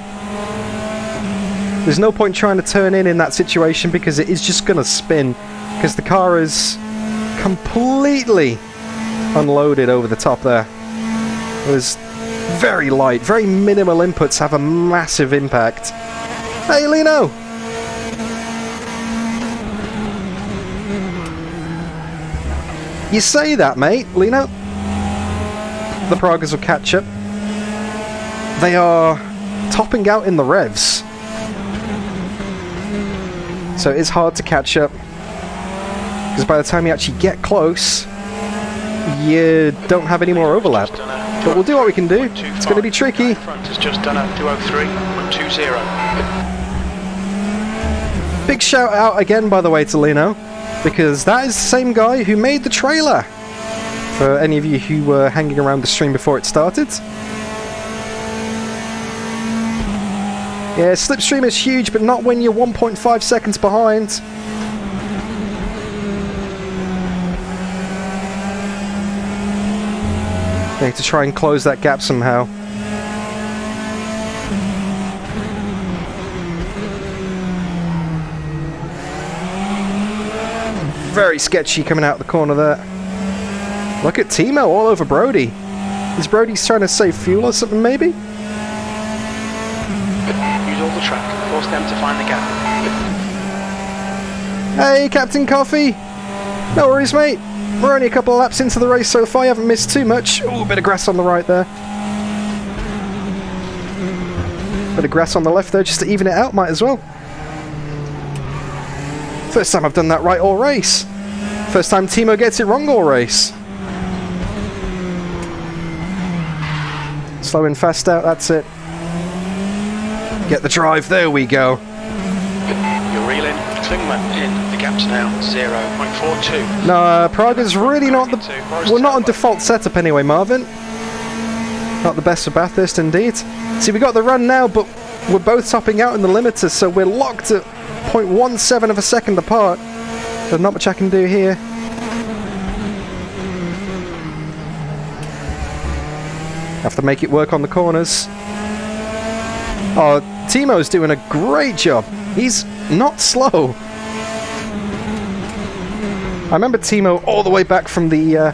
There's no point trying to turn in that situation because it is just going to spin because the car is completely unloaded over the top there. It was very light, very minimal inputs have a massive impact. Hey, Lino! You say that, mate, Lino. The Pragas will catch up. They are topping out in the revs. So it's hard to catch up. Because by the time you actually get close, you don't have any more overlap. But we'll do what we can do. It's going to be tricky. Front has just done a 203.20. Big shout out again, by the way, to Lino. Because that is the same guy who made the trailer. For any of you who were hanging around the stream before it started. Yeah, slipstream is huge, but not when you're 1.5 seconds behind. They need to try and close that gap somehow. Very sketchy coming out the corner there. Look at Timo all over Brodie. Is Brodie's trying to save fuel or something, maybe? Use all the track, force them to find the gap. Hey, Captain Coffee! No worries, mate. We're only a couple of laps into the race so far, you haven't missed too much. Ooh, a bit of grass on the right there. Bit of grass on the left there, just to even it out, might as well. First time I've done that right all race. First time Timo gets it wrong all race. Slow and fast out, that's it. Get the drive, there we go. You're reeling, Klingman in, the gap's now 0.42. No, Praga's really not the... Well, not on default setup anyway, Marvin. Not the best for Bathurst, indeed. See, we got the run now, but we're both topping out in the limiter, so we're locked at 0.17 of a second apart. There's not much I can do here. Have to make it work on the corners. Oh, Timo's doing a great job. He's not slow. I remember Timo all the way back from the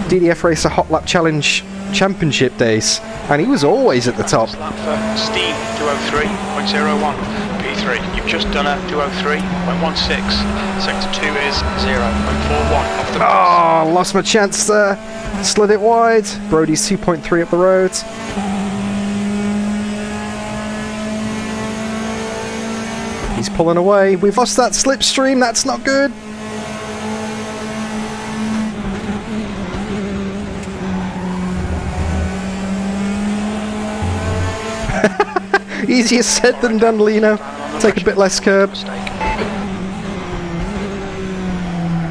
DDF Racer Hot Lap Challenge Championship days, and he was always at the top. Lap for Steam 203.01. P3, you've just done a 203.16. Sector 2 is 0.41 off the pace. Oh, lost my chance there. Slid it wide. Brodie's 2.3 up the road. He's pulling away. We've lost that slipstream. That's not good. Easier said than done, Lino. Take a bit less curb.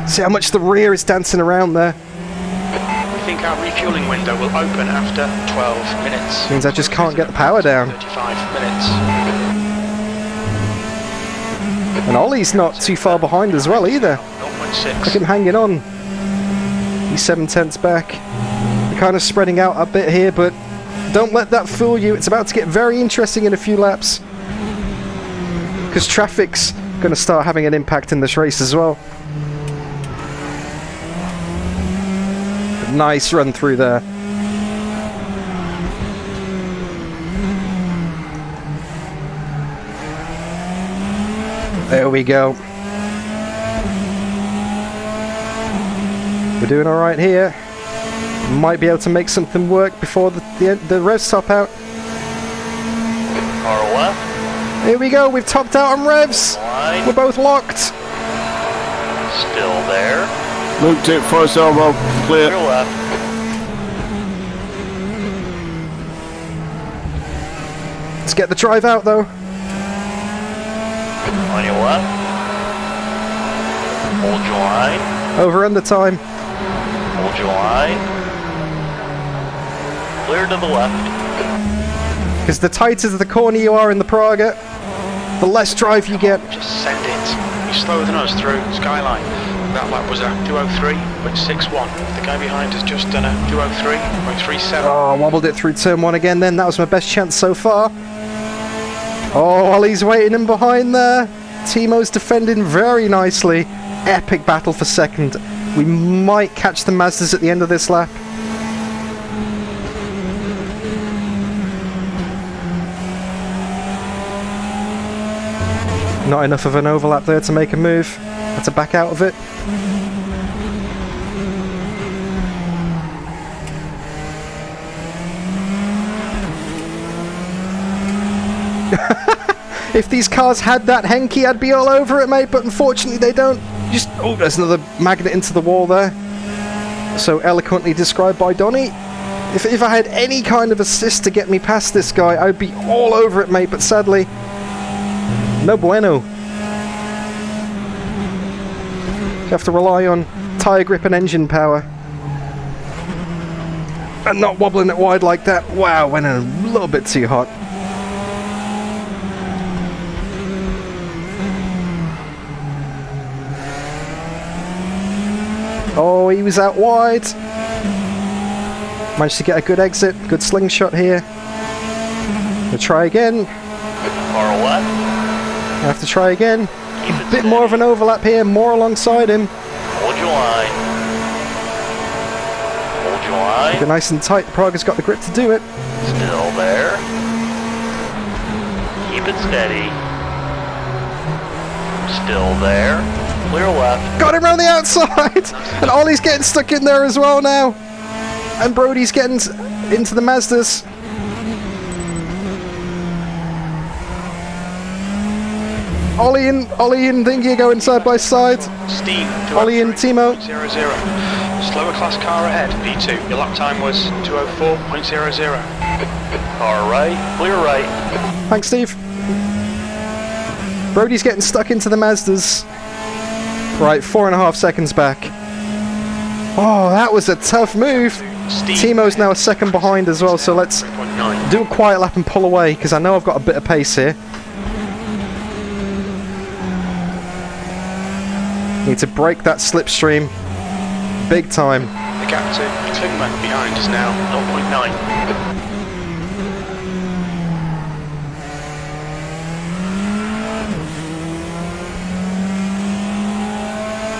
See how much the rear is dancing around there. We think our refueling window will open after 12 minutes. Means I just can't get the power down. 35 minutes. And Ollie's not too far behind as well either. 0.6. Look at him hanging on. He's 7/10 back. We're kind of spreading out a bit here, but don't let that fool you. It's about to get very interesting in a few laps. Because traffic's going to start having an impact in this race as well. Nice run through there. There we go. We're doing alright here. Might be able to make something work before the revs top out. Far left. Here we go, we've topped out on revs. Line. We're both locked. Still there. Looked it, first elbow, clear. Clear left. Let's get the drive out though. On your left. Hold your line. Over under time. Hold your line. Clear to the left. Because the tighter the corner you are in the Praga, the less drive you get. Just send it. You're slower than us through Skyline. That lap was a 203.61. The guy behind has just done a 203.37. Oh, wobbled it through turn one again then. That was my best chance so far. Oh, Ollie's waiting in behind there. Timo's defending very nicely. Epic battle for second. We might catch the Mazdas at the end of this lap. Not enough of an overlap there to make a move. Had to back out of it. If these cars had that Henke, I'd be all over it, mate, but unfortunately they don't. Just, oh, there's another magnet into the wall there. So eloquently described by Donny. If I had any kind of assist to get me past this guy, I'd be all over it, mate, but sadly, no bueno. You have to rely on tyre grip and engine power. And not wobbling it wide like that. Wow, went a little bit too hot. Oh, he was out wide. Managed to get a good exit, good slingshot here. We'll try again. Far left. I have to try again. A bit more of an overlap here, more alongside him. Hold your line. Hold your line. Keep it nice and tight. Pragas got the grip to do it. Still there. Keep it steady. Still there. Clear left. Got him around the outside! And Ollie's getting stuck in there as well now. And Brodie's getting into the Mazdas. Ollie and Thingy are going side by side. Steam. Ollie and Timo. 0-0. Slower class car ahead, P2. Your lap time was 2:04.00. Car right. Clear right. Thanks, Steve. Brodie's getting stuck into the Mazdas. Right, 4.5 seconds back. Oh, that was a tough move. Timo's now a second behind as well, so let's do a quiet lap and pull away, because I know I've got a bit of pace here. Need to break that slipstream big time. The gap to Klingman behind is now 0.9.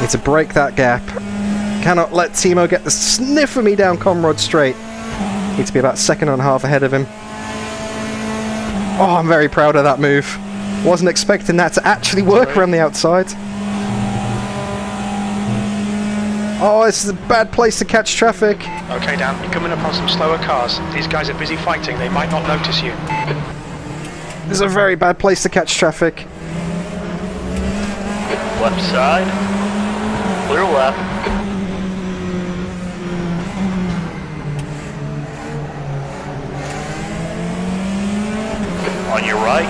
Need to break that gap. Cannot let Timo get the sniff of me down Comrade straight. Need to be about 1.5 seconds ahead of him. Oh, I'm very proud of that move. Wasn't expecting that to actually work around the outside. Oh, this is a bad place to catch traffic. Okay, Dan, you're coming up on some slower cars. These guys are busy fighting. They might not notice you. This is a very bad place to catch traffic. Left side. Clear left. On your right.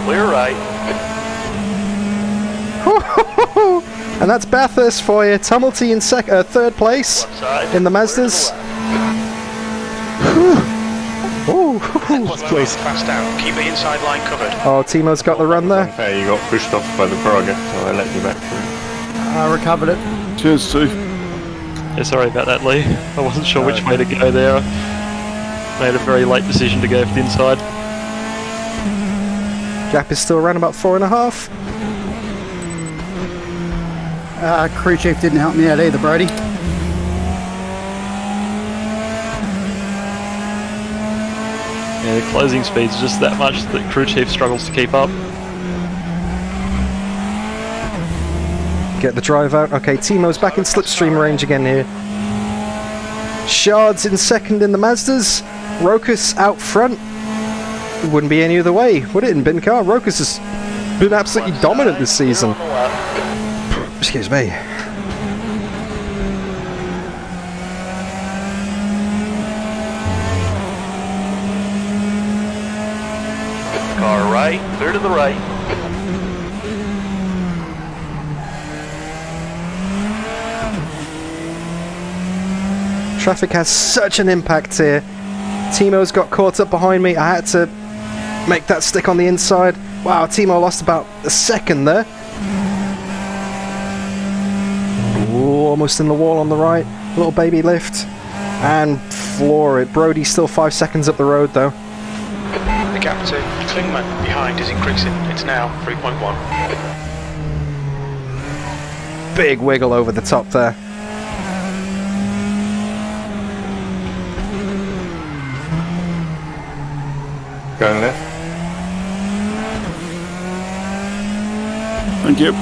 Clear right. And that's Bathurst for you. Tumulty in third place in the Mazdas. Please. Fast out. Keep the inside line covered. Oh, Timo's got the run there. Hey, you got pushed off by the Pragas, so I let you back through. I recovered it. Cheers, Steve. Yeah, sorry about that, Lee. I wasn't sure which way to go there. I made a very late decision to go for the inside. Gap is still around about 4.5. Crew chief didn't help me out either, Brodie. Yeah, the closing speed's just that much that crew chief struggles to keep up. Get the drive out. Okay, Timo's back in slipstream range again here. Shards in second in the Mazdas. Rokas out front. It wouldn't be any other way, would it, in Bincar? Rokas has been absolutely dominant this season. Excuse me. Car right. Clear to the right. Traffic has such an impact here. Timo's got caught up behind me. I had to make that stick on the inside. Wow, Timo lost about a second there. Ooh, almost in the wall on the right. Little baby lift. And floor it. Brodie's still 5 seconds up the road though. The Gap to Klingman behind is increasing. It's now 3.1. Big wiggle over the top there. Going left. Thank you.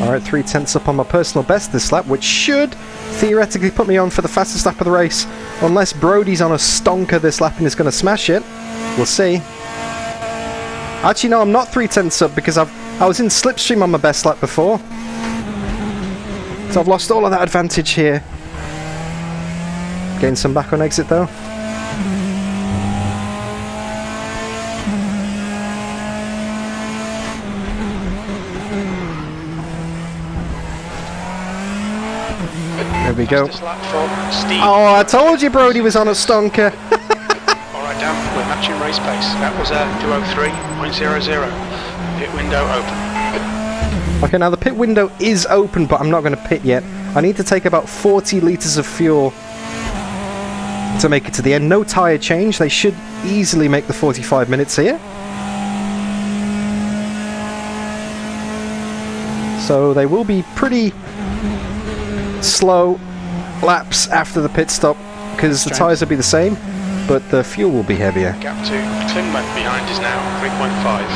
Alright, 3/10 up on my personal best this lap, which should theoretically put me on for the fastest lap of the race. Unless Brodie's on a stonker this lap and is going to smash it. We'll see. Actually, no, I'm not 3/10 up because I was in slipstream on my best lap before. So I've lost all of that advantage here. Gain some back on exit though. There we go. Oh, I told you Brodie was on a stonker. Alright, Dan, we're matching race pace. That was a 2:03.00. Pit window open. Okay, now the pit window is open, but I'm not going to pit yet. I need to take about 40 litres of fuel to make it to the end. No tyre change. They should easily make the 45 minutes here. So they will be pretty slow laps after the pit stop because the tyres will be the same, but the fuel will be heavier. Gap to Klingman behind is now 3.5.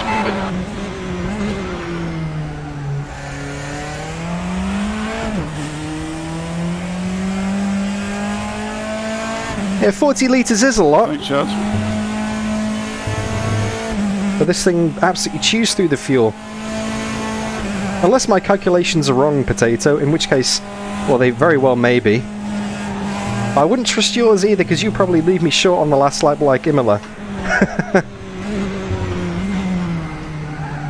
Yeah, 40 litres is a lot. Thanks, Chad. But this thing absolutely chews through the fuel. Unless my calculations are wrong, Potato, in which case, well, they very well may be. I wouldn't trust yours either, because you probably leave me short on the last lap like Imola.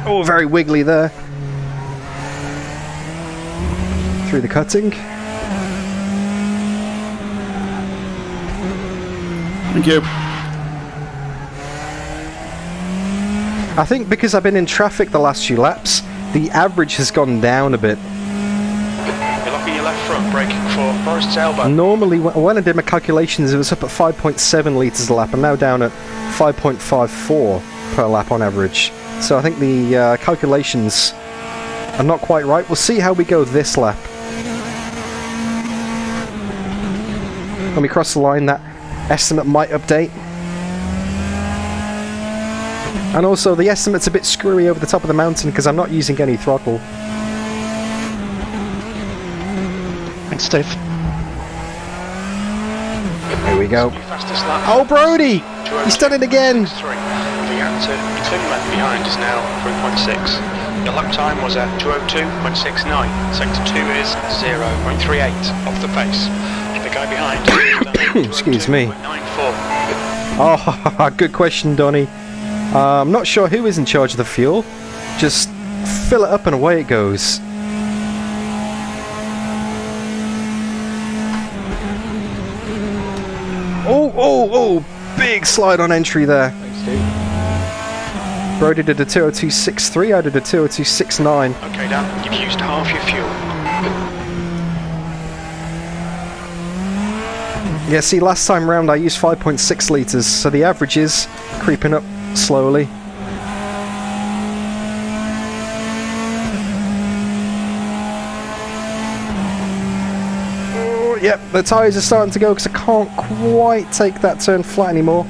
Oh, very wiggly there. Through the cutting. Thank you. I think because I've been in traffic the last few laps, the average has gone down a bit. You're locking your left front, braking for Forest's elbow. Normally, when I did my calculations, it was up at 5.7 litres a lap. I'm now down at 5.54 per lap on average. So I think the calculations are not quite right. We'll see how we go this lap. When we cross the line, that estimate might update. And also, the estimate's a bit screwy over the top of the mountain because I'm not using any throttle. Thanks, Steve. Here we go. Oh, Brodie! He's done it again! The gap to Klingman behind is now 3.6. Your lap time was at 2:02.69. Sector 2 is 0.38 off the pace. The guy behind excuse me. 2:02.94. Oh, good question, Donny. I'm not sure who is in charge of the fuel. Just fill it up and away it goes. Oh, big slide on entry there. Brodie did a 2:02.63, I did a 2:02.69. Okay, Dan, you've used half your fuel. Yeah, see, last time round I used 5.6 litres, so the average is creeping up slowly. Oh, yep, the tyres are starting to go because I can't quite take that turn flat anymore.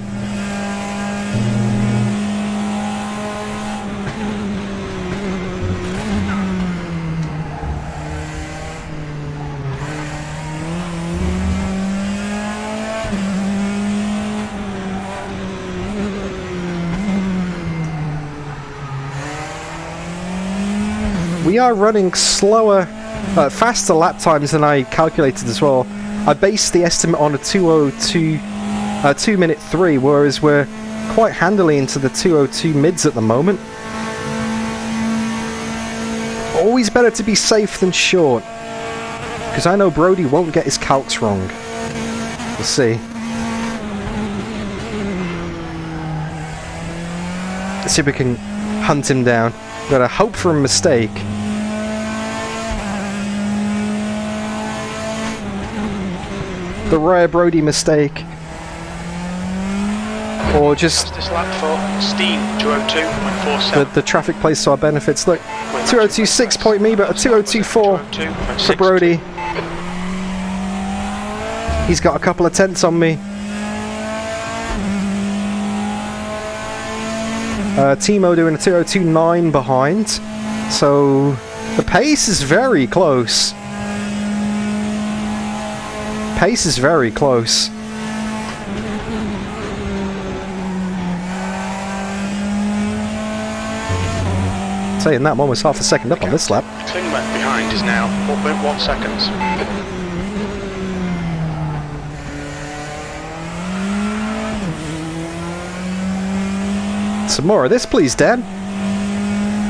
We are running slower, faster lap times than I calculated as well. I based the estimate on a 2:02, 2 minute 3, whereas we're quite handily into the 2:02 mids at the moment. Always better to be safe than short, because I know Brodie won't get his calcs wrong. We'll see. Let's see if we can hunt him down. Gotta hope for a mistake. The rare Brodie mistake. or just This lap for Steam 202.47. the traffic plays to our benefits. Look, 2026 point me, but a 2024 for Brodie. He's got a couple of tenths on me. Timo doing a 2029 behind, so the pace is very close. Pace is very close. Saying that, I'm almost half a second up on this lap. Klingman behind is now 4.1 seconds. Some more of this, please, Dan.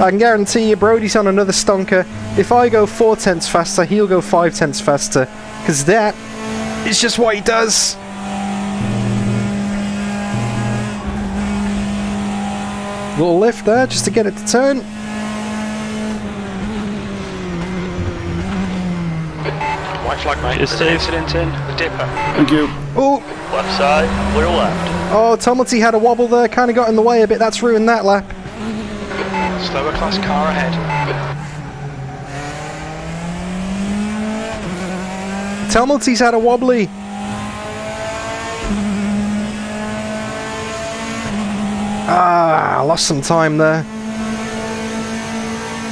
I can guarantee you Brodie's on another stonker. If I go 4 tenths faster, he'll go 5 tenths faster. Because that is just what he does. Little lift there, just to get it to turn. White flag, mate. Cheers, There's an Steve. incident in the dipper. Thank you. Oh, Left side, clear left. oh, Tumulty had a wobble there, kind of got in the way a bit. That's ruined that lap. Slower class car ahead. Tumulty's had a wobbly. Ah, lost some time there.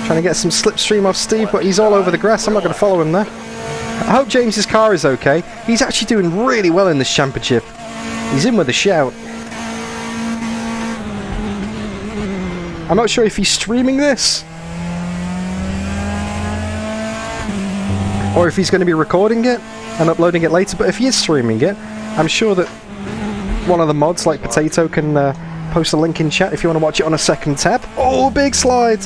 Trying to get some slipstream off Steve, but he's all over the grass. I'm not going to follow him there. I hope James's car is okay. He's actually doing really well in this championship. He's in with a shout. I'm not sure if he's streaming this or if he's going to be recording it and uploading it later, but if he is streaming it, I'm sure that one of the mods like Potato can post a link in chat if you want to watch it on a second tab. Oh, big slide!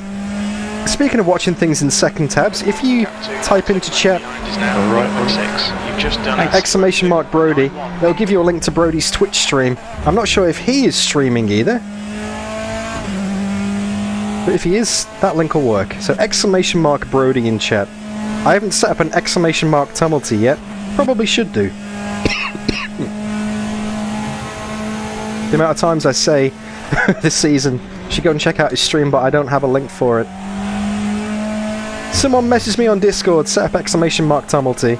Speaking of watching things in second tabs, if you type into chat exclamation mark Brodie, they'll give you a link to Brodie's Twitch stream. I'm not sure if he is streaming either, but if he is, that link will work. So exclamation mark Brodie in chat. I haven't set up an exclamation mark Tumulty yet. Probably should do. The amount of times I say this season, you should go and check out his stream, but I don't have a link for it. Someone message me on Discord, set up exclamation mark Tumulty.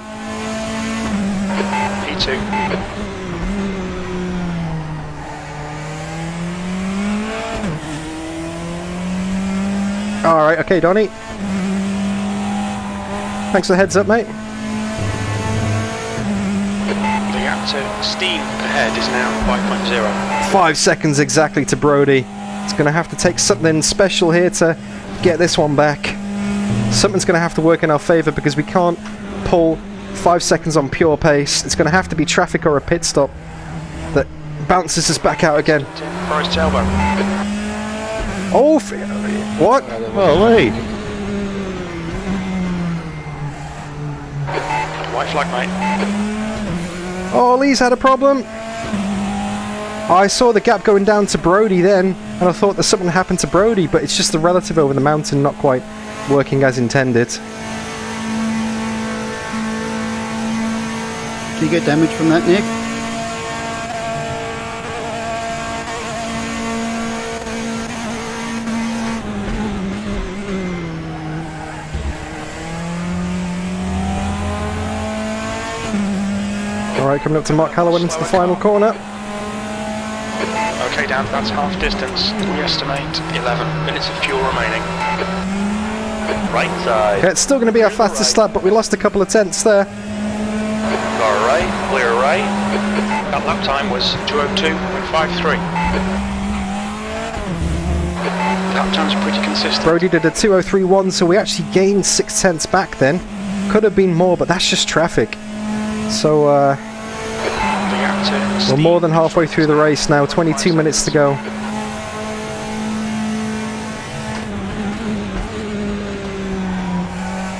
P2. Alright, okay, Donnie. Thanks for the heads up, mate. The gap to Steam ahead is now 5.0. 5 seconds exactly to Brodie. It's going to have to take something special here to get this one back. Something's going to have to work in our favour because we can't pull 5 seconds on pure pace. It's going to have to be traffic or a pit stop that bounces us back out again. Forest elbow. Oh, what? Oh, Lee. White flag, mate. Oh, Lee's had a problem. I saw the gap going down to Brodie then, and I thought that something happened to Brodie, but it's just the relative over the mountain not quite working as intended. Do you get damage from that, Nick? Alright, coming up to Mark Hallowen into the final corner. Okay, Dan, that's half distance. We estimate 11 minutes of fuel remaining. Right side. Okay, it's still going to be our fastest lap, but we lost a couple of tenths there. Car right, clear right. That lap time was 2:02.53. Lap time's pretty consistent. Brodie did a 2:03.1, so we actually gained 6 tenths back then. Could have been more, but that's just traffic. So, we're more than halfway through the race now, 22 minutes to go.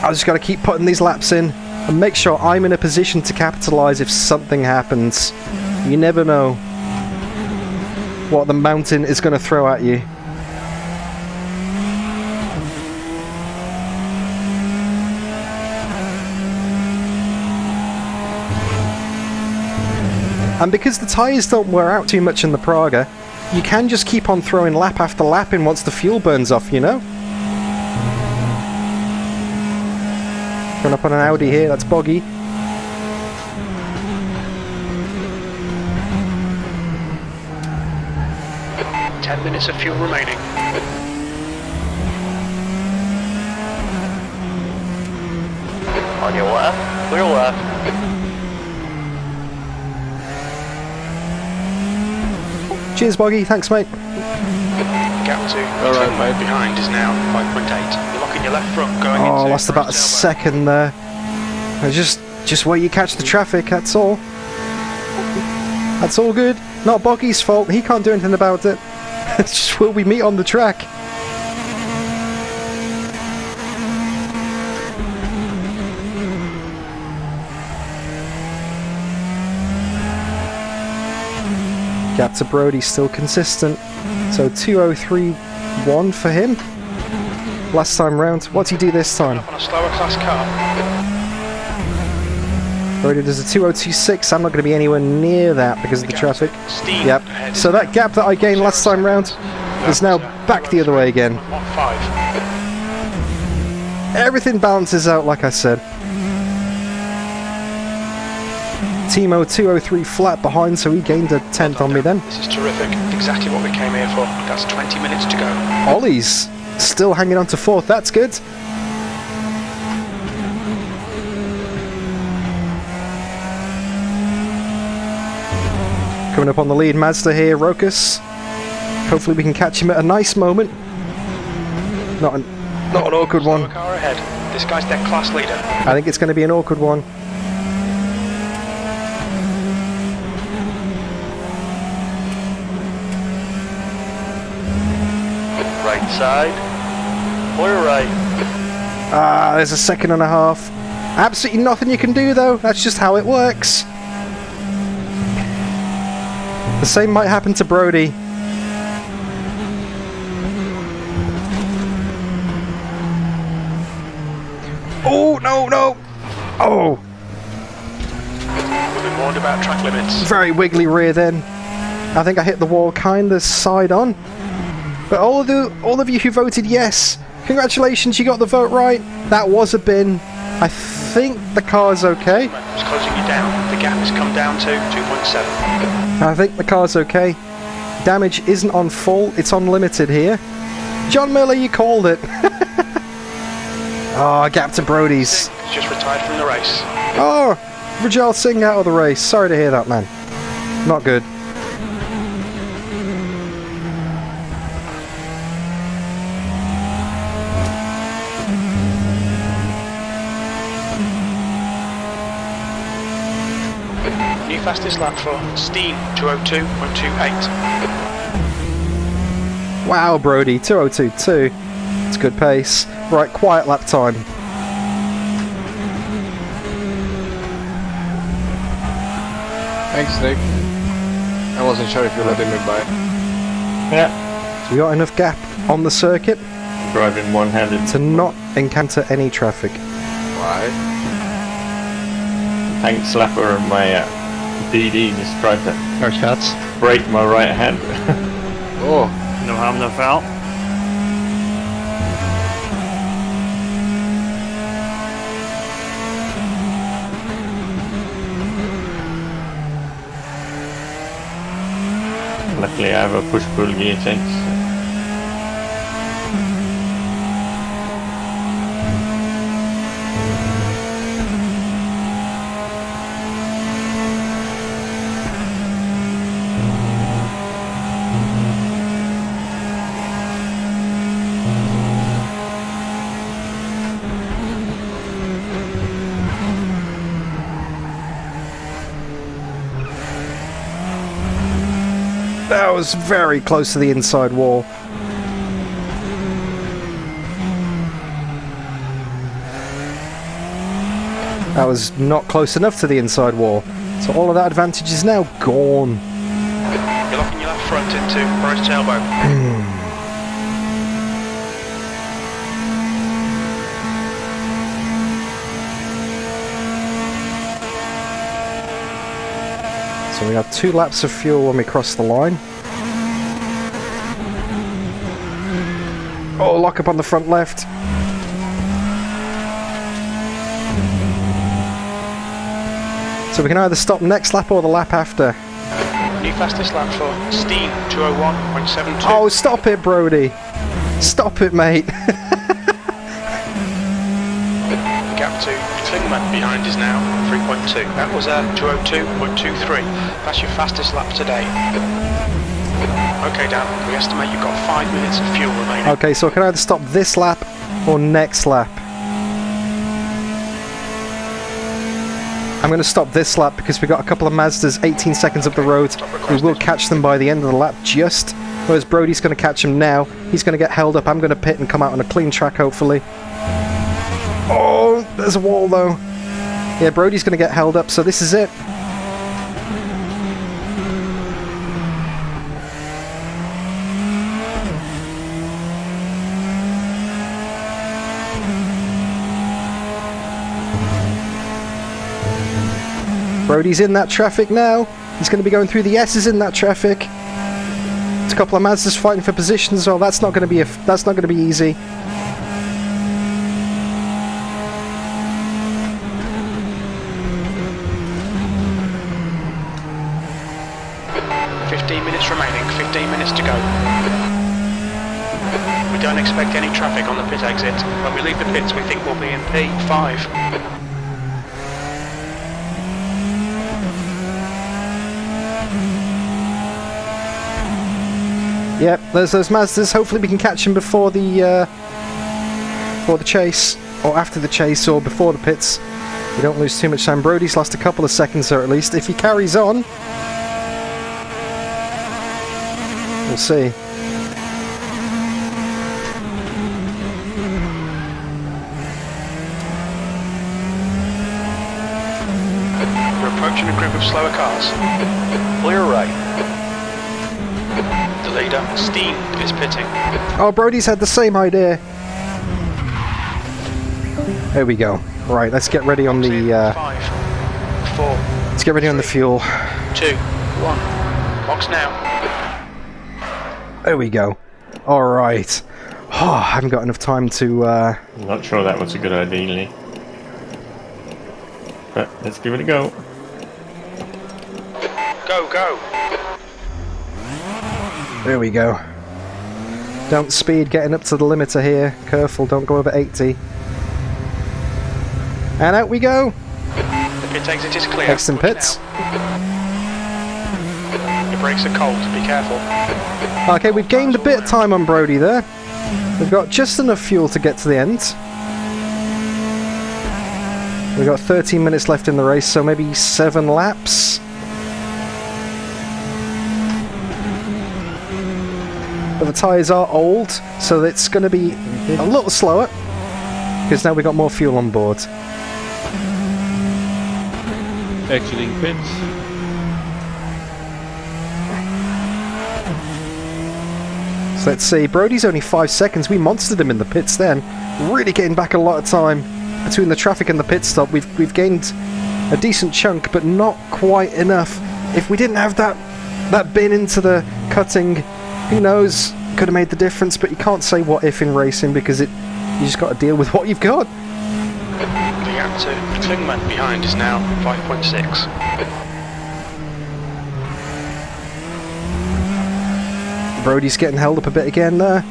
I just got to keep putting these laps in and make sure I'm in a position to capitalise if something happens. You never know what the mountain is going to throw at you. And because the tyres don't wear out too much in the Praga, you can just keep on throwing lap after lap in once the fuel burns off, you know? Coming up on an Audi here, that's boggy. Minutes of fuel remaining. On your left, clear left. Cheers, Boggy. Thanks, mate. Gap to mate. Behind is now 5.8. You're locking your left front going into... Oh, lost about a second there. Just where you catch the traffic, that's all. That's all good. Not Boggy's fault. He can't do anything about it. It's just where we meet on the track. Gap to Brodie still consistent. So 2:03.1 for him. Last time round. What's he do this time? On a slower class car. Brodie does a 2:02.6. I'm not going to be anywhere near that because of the traffic. Yep. So that gap that I gained last time round is now back the other way again. Everything balances out like I said. Timo 2:03 flat behind, so he gained a 10th on me then. This is terrific. Exactly what we came here for. That's 20 minutes to go. Ollie's still hanging on to 4th. That's good. Coming up on the lead, Mazda here, Rokas. Hopefully we can catch him at a nice moment. Not an awkward one. Car ahead. This guy's their class leader. I think it's going to be an awkward one. Right side. Clear right. Ah, there's a second and a half. Absolutely nothing you can do though. That's just how it works. The same might happen to Brodie. Oh, no. Oh. We've been warned about track limits. Very wiggly rear then. I think I hit the wall kind of side on. But all of you who voted yes, congratulations, you got the vote right. That was a bin. I think the car's okay. It's closing you down. The gap has come down to 2.7. I think the car's okay. Damage isn't on full, it's on limited here. John Miller, you called it. Oh, gap to Brodie's. He's just retired from the race. Oh, Rajal Singh out of the race. Sorry to hear that, man. Not good. New fastest lap for Steam, 2:02.28. Wow, Brodie, 2:02.2. It's good pace. Right, quiet lap time. Thanks, Nick. I wasn't sure if you let me by. Yeah. So we got enough gap on the circuit Driving one-handed. to not encounter any traffic. Why? Tank slapper and my DD just tried to break my right hand. Oh. No harm, no foul. Luckily I have a push-pull gear change. That was very close to the inside wall. That was not close enough to the inside wall. So all of that advantage is now gone. You're locking your left front into right tailbone. So we got 2 laps of fuel when we cross the line. Oh, lock up on the front left. So we can either stop next lap or the lap after. New fastest lap for Steam, 201.72. Oh, stop it, Brodie. Stop it, mate. The gap to Klingman behind is now 3.2. That was 202.23. That's your fastest lap today. Okay, Dan, we estimate you've got 5 minutes of fuel remaining. Okay, so I can either stop this lap or next lap. I'm going to stop this lap because we got a couple of Mazdas 18 seconds up the road. We will catch them by the end of the lap just. Whereas Brodie's going to catch him now. He's going to get held up. I'm going to pit and come out on a clean track, hopefully. Oh, there's a wall though. Yeah, Brodie's going to get held up, so this is it. Brodie's in that traffic now. He's going to be going through the S's in that traffic. There's a couple of Mazdas fighting for positions as well. That's not going to be easy. Remaining, 15 minutes to go. We don't expect any traffic on the pit exit. When we leave the pits, we think we'll be in P5. Yep, there's those Mazdas. Hopefully we can catch them before the chase, or after the chase, or before the pits. We don't lose too much time. Brodie's lost a couple of seconds there at least. If he carries on, we'll see. We're approaching a group of slower cars. Clear right. The leader, Steam, is pitting. Oh, Brodie's had the same idea. There we go. Right, let's get ready on the. 5, 4. Let's get ready on the fuel. 2, 1. Box now. There we go. All right. Oh, I haven't got enough time to. I'm not sure that was a good idea, Lee. But let's give it a go. Go, go. There we go. Don't speed getting up to the limiter here. Careful, don't go over 80. And out we go. The pit exit is clear. Exit pits. Your brakes are cold, be careful. Okay, we've gained a bit of time on Brodie there. We've got just enough fuel to get to the end. We've got 13 minutes left in the race, so maybe 7 laps. But the tyres are old, so it's going to be a little slower, because now we've got more fuel on board. Exiting pits. So let's see, Brodie's only 5 seconds. We monstered him in the pits then. Really getting back a lot of time between the traffic and the pit stop. We've gained a decent chunk, but not quite enough. If we didn't have that bin into the cutting, who knows, could have made the difference, but you can't say what if in racing because you just got to deal with what you've got. The gap to Klingman behind is now 5.6. Brodie's getting held up a bit again there.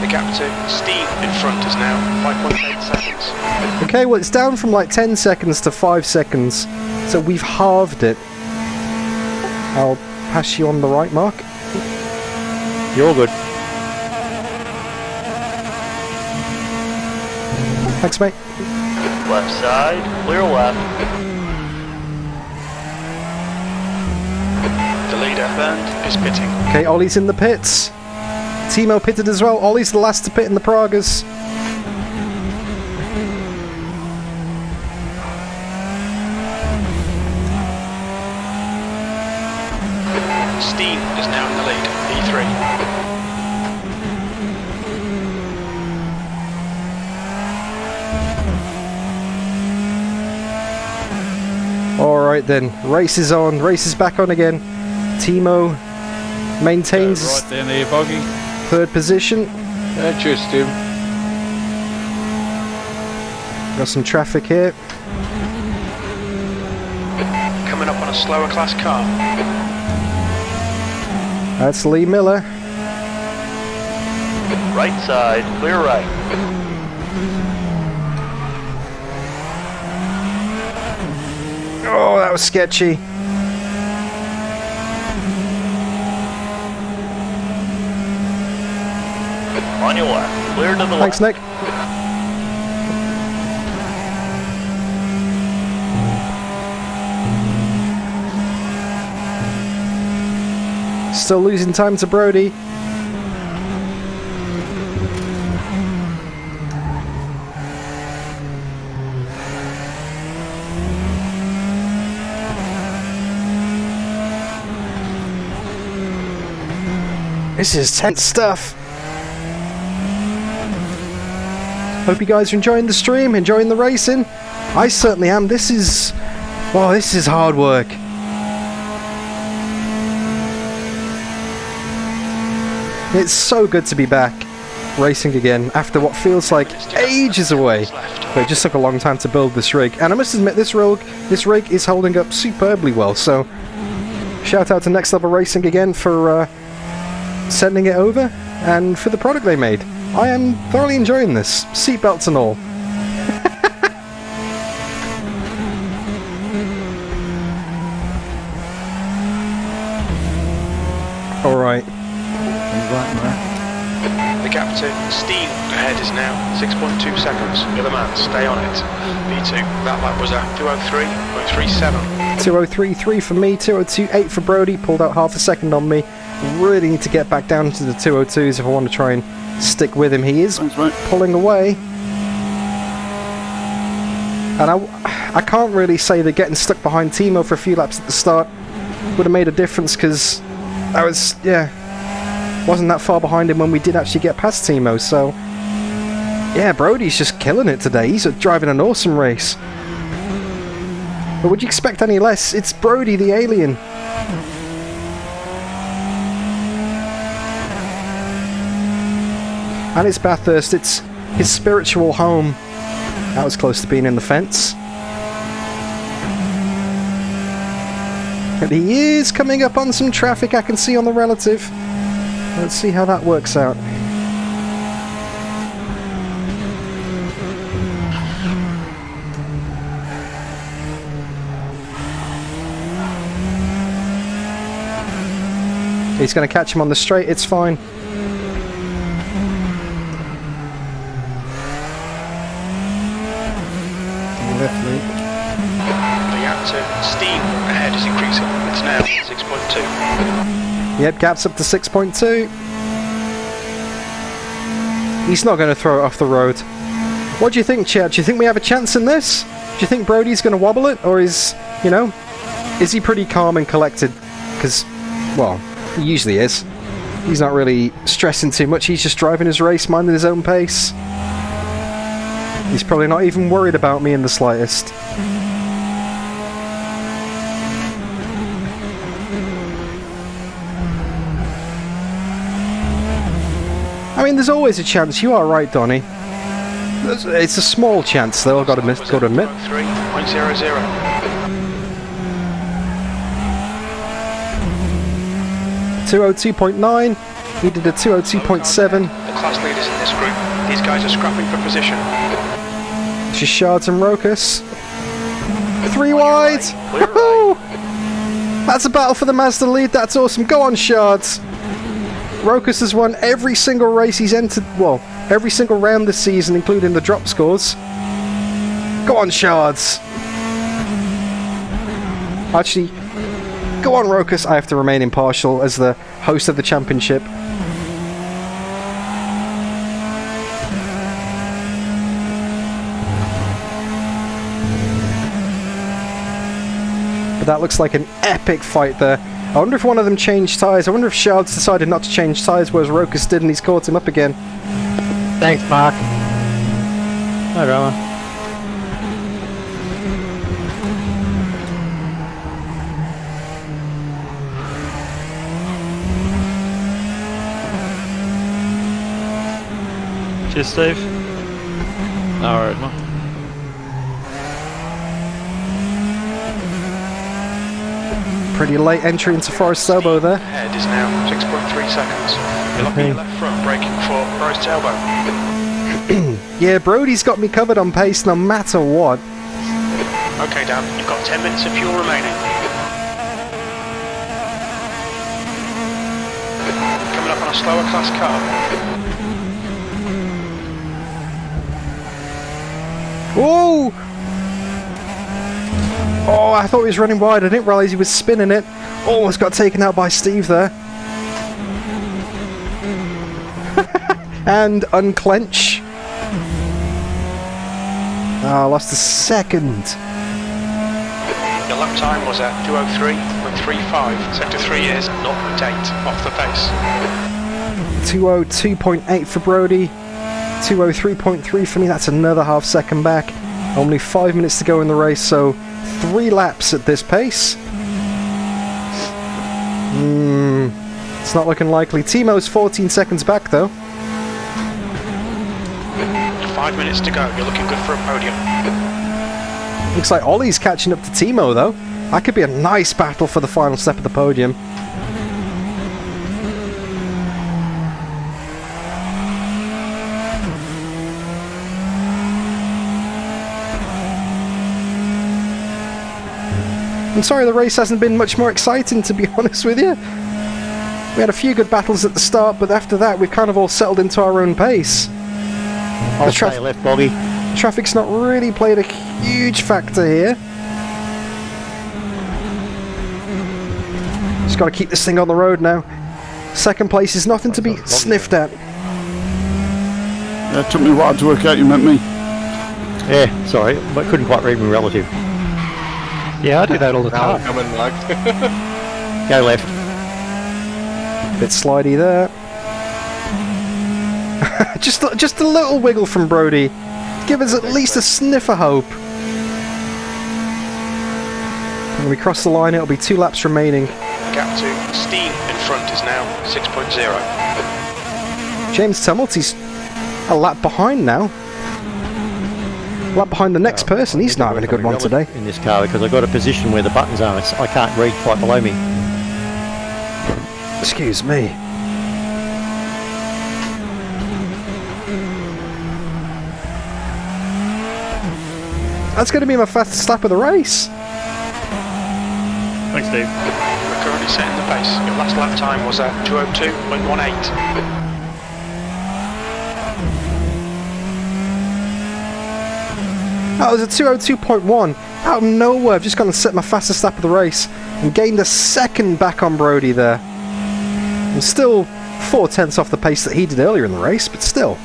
The gap to Steve in front is now 5.8 seconds. Okay, well it's down from like 10 seconds to 5 seconds, so we've halved it. I'll pass you on the right, Mark. You're good. Thanks, mate. Left side, clear left. The leader, Bernd, is pitting. Okay, Ollie's in the pits. Timo pitted as well. Ollie's the last to pit in the Pragas. Steen is now in the lead, P3. Alright then, race is on, race is back on again. Timo maintains Right down there, Boggy. third position. Yeah, cheers, Tim. Got some traffic here. Coming up on a slower class car. That's Lee Miller. Right side, clear right. Oh, that was sketchy. On your left, clear to the Thanks, left. Nick. Still losing time to Brodie. This is tense stuff. Hope you guys are enjoying the stream, enjoying the racing. I certainly am. This is hard work. It's so good to be back racing again after what feels like ages away. But it just took a long time to build this rig. And I must admit, this rig is holding up superbly well. So shout out to Next Level Racing again for sending it over and for the product they made. I am thoroughly enjoying this, seatbelts and all. Alright. The gap to Steam ahead is now 6.2 seconds. You're the man, stay on it. V2, that lap was a 203.37. 203.3 for me, 202.8 for Brodie, pulled out half a second on me. Really need to get back down to the 202s if I want to try and stick with him. He is pulling away. And I can't really say that getting stuck behind Timo for a few laps at the start would have made a difference, because I wasn't that far behind him when we did actually get past Timo. So yeah, Brodie's just killing it today. He's driving an awesome race. But would you expect any less? It's Brodie the alien. And it's Bathurst, it's his spiritual home. That was close to being in the fence. And he is coming up on some traffic I can see on the relative. Let's see how that works out. He's going to catch him on the straight, it's fine. Left lead. The gap to Steam ahead is increasing. It's now 6.2. Yep, gap's up to 6.2. He's not going to throw it off the road. What do you think, Chad? Do you think we have a chance in this? Do you think Brodie's going to wobble it? Or is he pretty calm and collected? Because, well, he usually is. He's not really stressing too much. He's just driving his race, minding his own pace. He's probably not even worried about me in the slightest. I mean, there's always a chance. You are right, Donny. It's a small chance, though, I've got to admit. 3.00. 202.9. He did a 202.7. The class leaders in this group. These guys are scrapping for position. Just Shards and Rokus. 3 wide! Woohoo! That's a battle for the Mazda lead, that's awesome. Go on, Shards! Rokus has won every single race he's entered, well, every single round this season, including the drop scores. Go on, Shards! Actually, go on, Rokus. I have to remain impartial as the host of the championship. That looks like an epic fight there. I wonder if one of them changed tyres. I wonder if Shards decided not to change tyres, whereas Rokus did, and he's caught him up again. Thanks, Mark. No drama. Cheers, Steve. Alright, man. Pretty late entry into Forest Elbow there. Head is now 6.3 seconds. You're locking your left front, braking for Forest Elbow. Yeah, Brodie's got me covered on pace no matter what. Okay, Dan, you've got 10 minutes of fuel remaining. Coming up on a slower class car. Whoa! Oh, I thought he was running wide. I didn't realise he was spinning it. Almost got taken out by Steve there. And unclench. Ah, lost a second. Your lap time was at 2:03.35. Sector 3 is 0.8 off the pace. 2:02.8 for Brodie. 2:03.3 for me. That's another half second back. Only 5 minutes to go in the race, so 3 laps at this pace. It's not looking likely. Timo's 14 seconds back though. 5 minutes to go. You're looking good for a podium. Looks like Ollie's catching up to Timo though. That could be a nice battle for the final step of the podium. I'm sorry the race hasn't been much more exciting, to be honest with you. We had a few good battles at the start, but after that we've kind of all settled into our own pace. I'll stay left, Bobby. Traffic's not really played a huge factor here. Just got to keep this thing on the road now. Second place is nothing to be sniffed at. Yeah, it took me a while to work out you meant me. Yeah, sorry, but couldn't quite read my relative. Yeah, I do that all the time. Coming back. Go left. Bit slidey there. just a little wiggle from Brodie. Give us at least a sniff of hope. When we cross the line, it'll be 2 laps remaining. Gap to Steam in front is now 6.0. James Tumulty's a lap behind now. A lap behind the next person. He's not having a good one today. In this car because I've got a position where the buttons are. I can't read quite below me. Excuse me. That's going to be my fastest lap of the race. Thanks, Steve. We're currently setting the pace. Your last lap time was at 2:02.18. That was a 2:02.1. Out of nowhere, I've just gone and set my fastest lap of the race and gained a second back on Brodie there. I'm still 4/10 off the pace that he did earlier in the race, but still.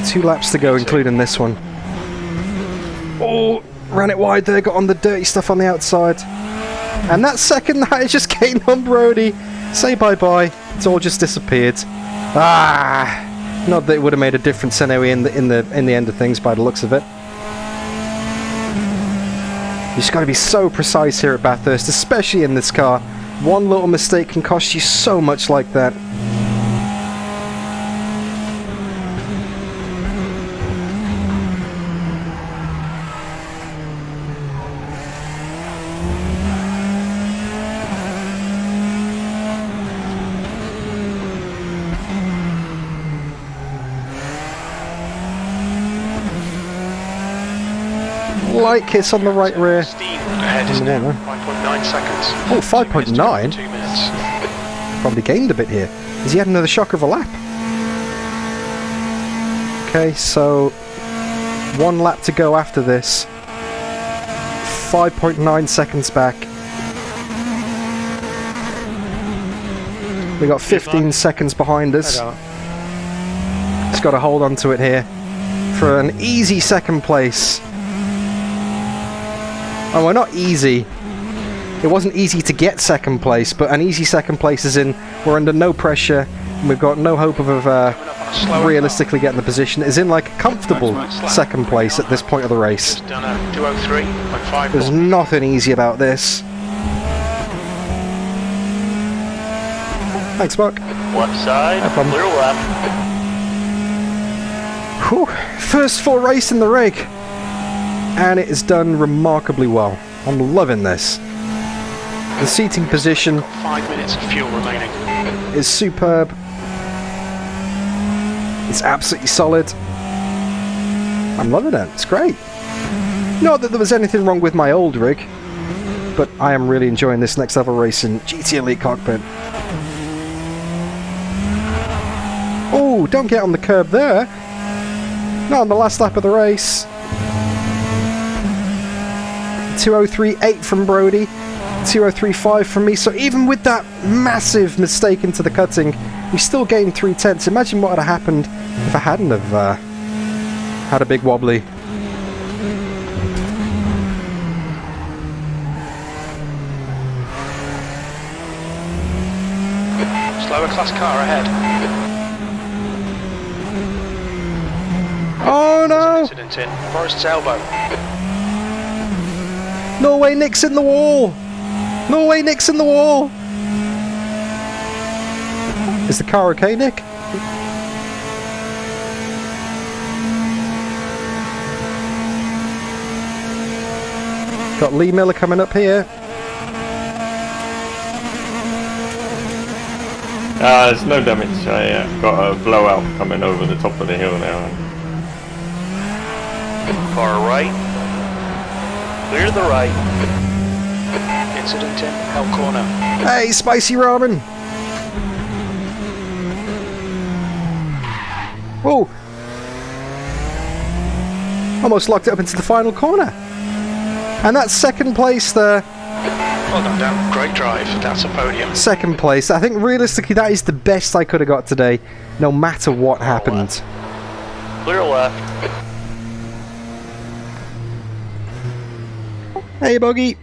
Two laps to go, including this one. Oh, ran it wide there, got on the dirty stuff on the outside. And that second that is just getting on Brodie. Say bye-bye. It's all just disappeared. Ah, not that it would have made a difference anyway in the end of things by the looks of it. You just got to be so precise here at Bathurst, especially in this car. One little mistake can cost you so much like that. Light kiss on the right rear. Ahead is now 5.9 seconds. Oh, 5.9? 2 minutes. Probably gained a bit here. Has he had another shocker of a lap? Okay, so 1 lap to go after this. 5.9 seconds back. We got 15 seconds behind us. Just got to hold on to it here for an easy second place. Oh, well, not easy. It wasn't easy to get second place, but an easy second place is in we're under no pressure, and we've got no hope of realistically get in the position is in like a comfortable second place at this point of the race. Just done a 2:03.5. There's nothing easy about this. Thanks, Mark. Left side, No problem. clear left. Whew. First full race in the rig, and it is done remarkably well. I'm loving this. The seating position 5 minutes of fuel remaining. is superb. It's absolutely solid. I'm loving it. It's great. Not that there was anything wrong with my old rig, but I am really enjoying this next level racing GT Elite cockpit. Oh, don't get on the curb there. Not on the last lap of the race. 2:03.8 from Brodie. 2:03.5 from me. So even with that massive mistake into the cutting, we still gained 3/10. Imagine what would have happened if I hadn't have had a big wobbly. Slower class car ahead. Oh no! Incident in Forest's elbow. Norway nicks in the wall! Norway nicks in the wall! Is the car okay, Nick? Got Lee Miller coming up here. There's no damage. I got a blowout coming over the top of the hill now. Far right. Clear to the right. Incident in Hell Corner. Hey, spicy ramen! Whoa! Almost locked it up into the final corner. And that's second place there. Well done, Dan. Great drive. That's a podium. Second place. I think realistically that is the best I could have got today, no matter what happened. Clear left. Hey, Boggy.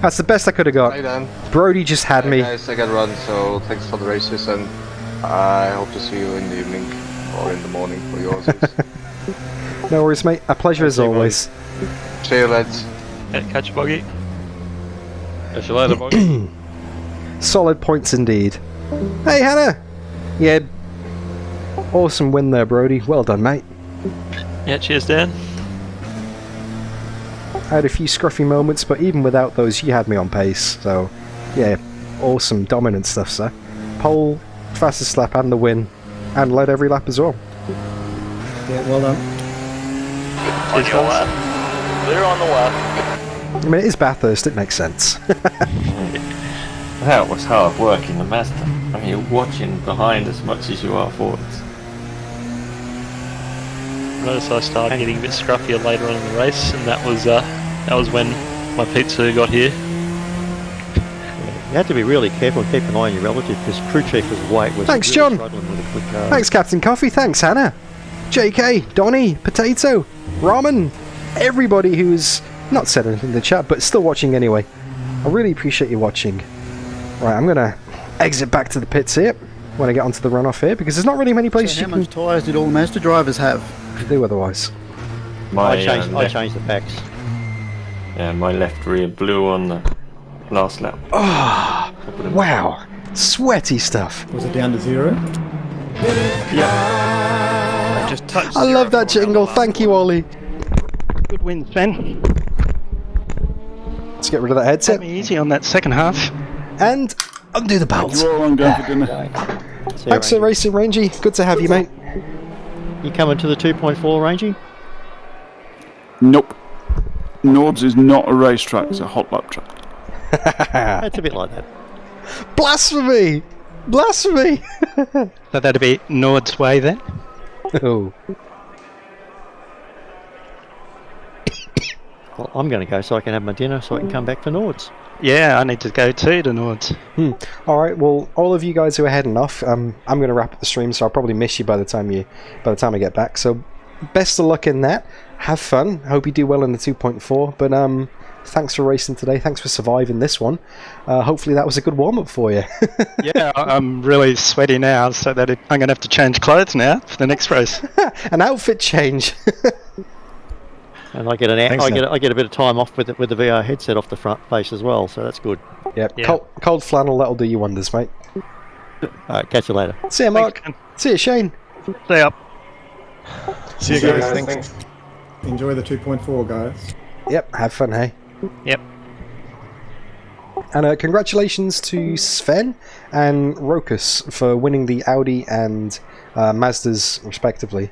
That's the best I could have got. Hi Dan. Brodie just had me. Guys, I got run, so thanks for the races, and I hope to see you in the evening or in the morning for yours. No worries, mate. A pleasure as always. See you, lads. Catch you, Boggy. Catch you later, Boggy. Solid points indeed. Hey, Hannah. Yeah. Awesome win there, Brodie. Well done, mate. Yeah, cheers, Dan. I had a few scruffy moments, but even without those, you had me on pace. So, yeah, awesome, dominant stuff, sir. Pole, fastest lap, and the win, and led every lap as well. Yeah, well done. On your left. Clear on the left. I mean, it is Bathurst, it makes sense. That was hard work in the Mazda. I mean, you're watching behind as much as you are forwards. Notice I started getting a bit scruffier later on in the race, and that was when my pizza got here. You had to be really careful and keep an eye on your relative because crew chief's weight was Thanks, really John. struggling with a quick car. Thanks, Captain Coffee. Thanks, Hannah. JK, Donny, Potato, Ramen, everybody who's not said anything in the chat, but still watching anyway. I really appreciate you watching. Right, I'm going to exit back to the pits here when I get onto the runoff here, because there's not really many places So you how can much tyres did all the Mazda drivers have? do otherwise. My, I changed the packs. Yeah, my left rear blew on the last lap. Oh, wow. Sweaty stuff. Was it down to 0? I just touched I love that zero jingle. Thank you, Ollie. Good win, Sven. Let's get rid of that Set headset. me easy on that second half. And undo the belt. You're all on going for dinner. Thanks for racing, Rangy. Good to have you, mate. You coming to the 2.4, Rangy? Nope. Nords is not a racetrack, it's a hot lap track. It's a bit like that. Blasphemy! Blasphemy! So that'd be Nord's Way then? Oh. Well, I'm going to go so I can have my dinner so I can come back for Nords. Yeah, I need to go too to Nord's. Alright, well, all of you guys who are heading off, I'm going to wrap up the stream, so I'll probably miss you by the time I get back. So, best of luck in that. Have fun. I hope you do well in the 2.4. But thanks for racing today. Thanks for surviving this one. Hopefully that was a good warm-up for you. Yeah, I'm really sweaty now, so that I'm going to have to change clothes now for the next race. An outfit change. And I get I get a bit of time off with the VR headset off the front face as well, so that's good. Yep. Yeah. Cold flannel, that'll do you wonders, mate. Alright, catch you later. See you, Mark. See you, Shane. Stay up. See you guys. Thanks. Enjoy the 2.4, guys. Yep, have fun, hey? Yep. And congratulations to Sven and Rokus for winning the Audi and Mazdas, respectively.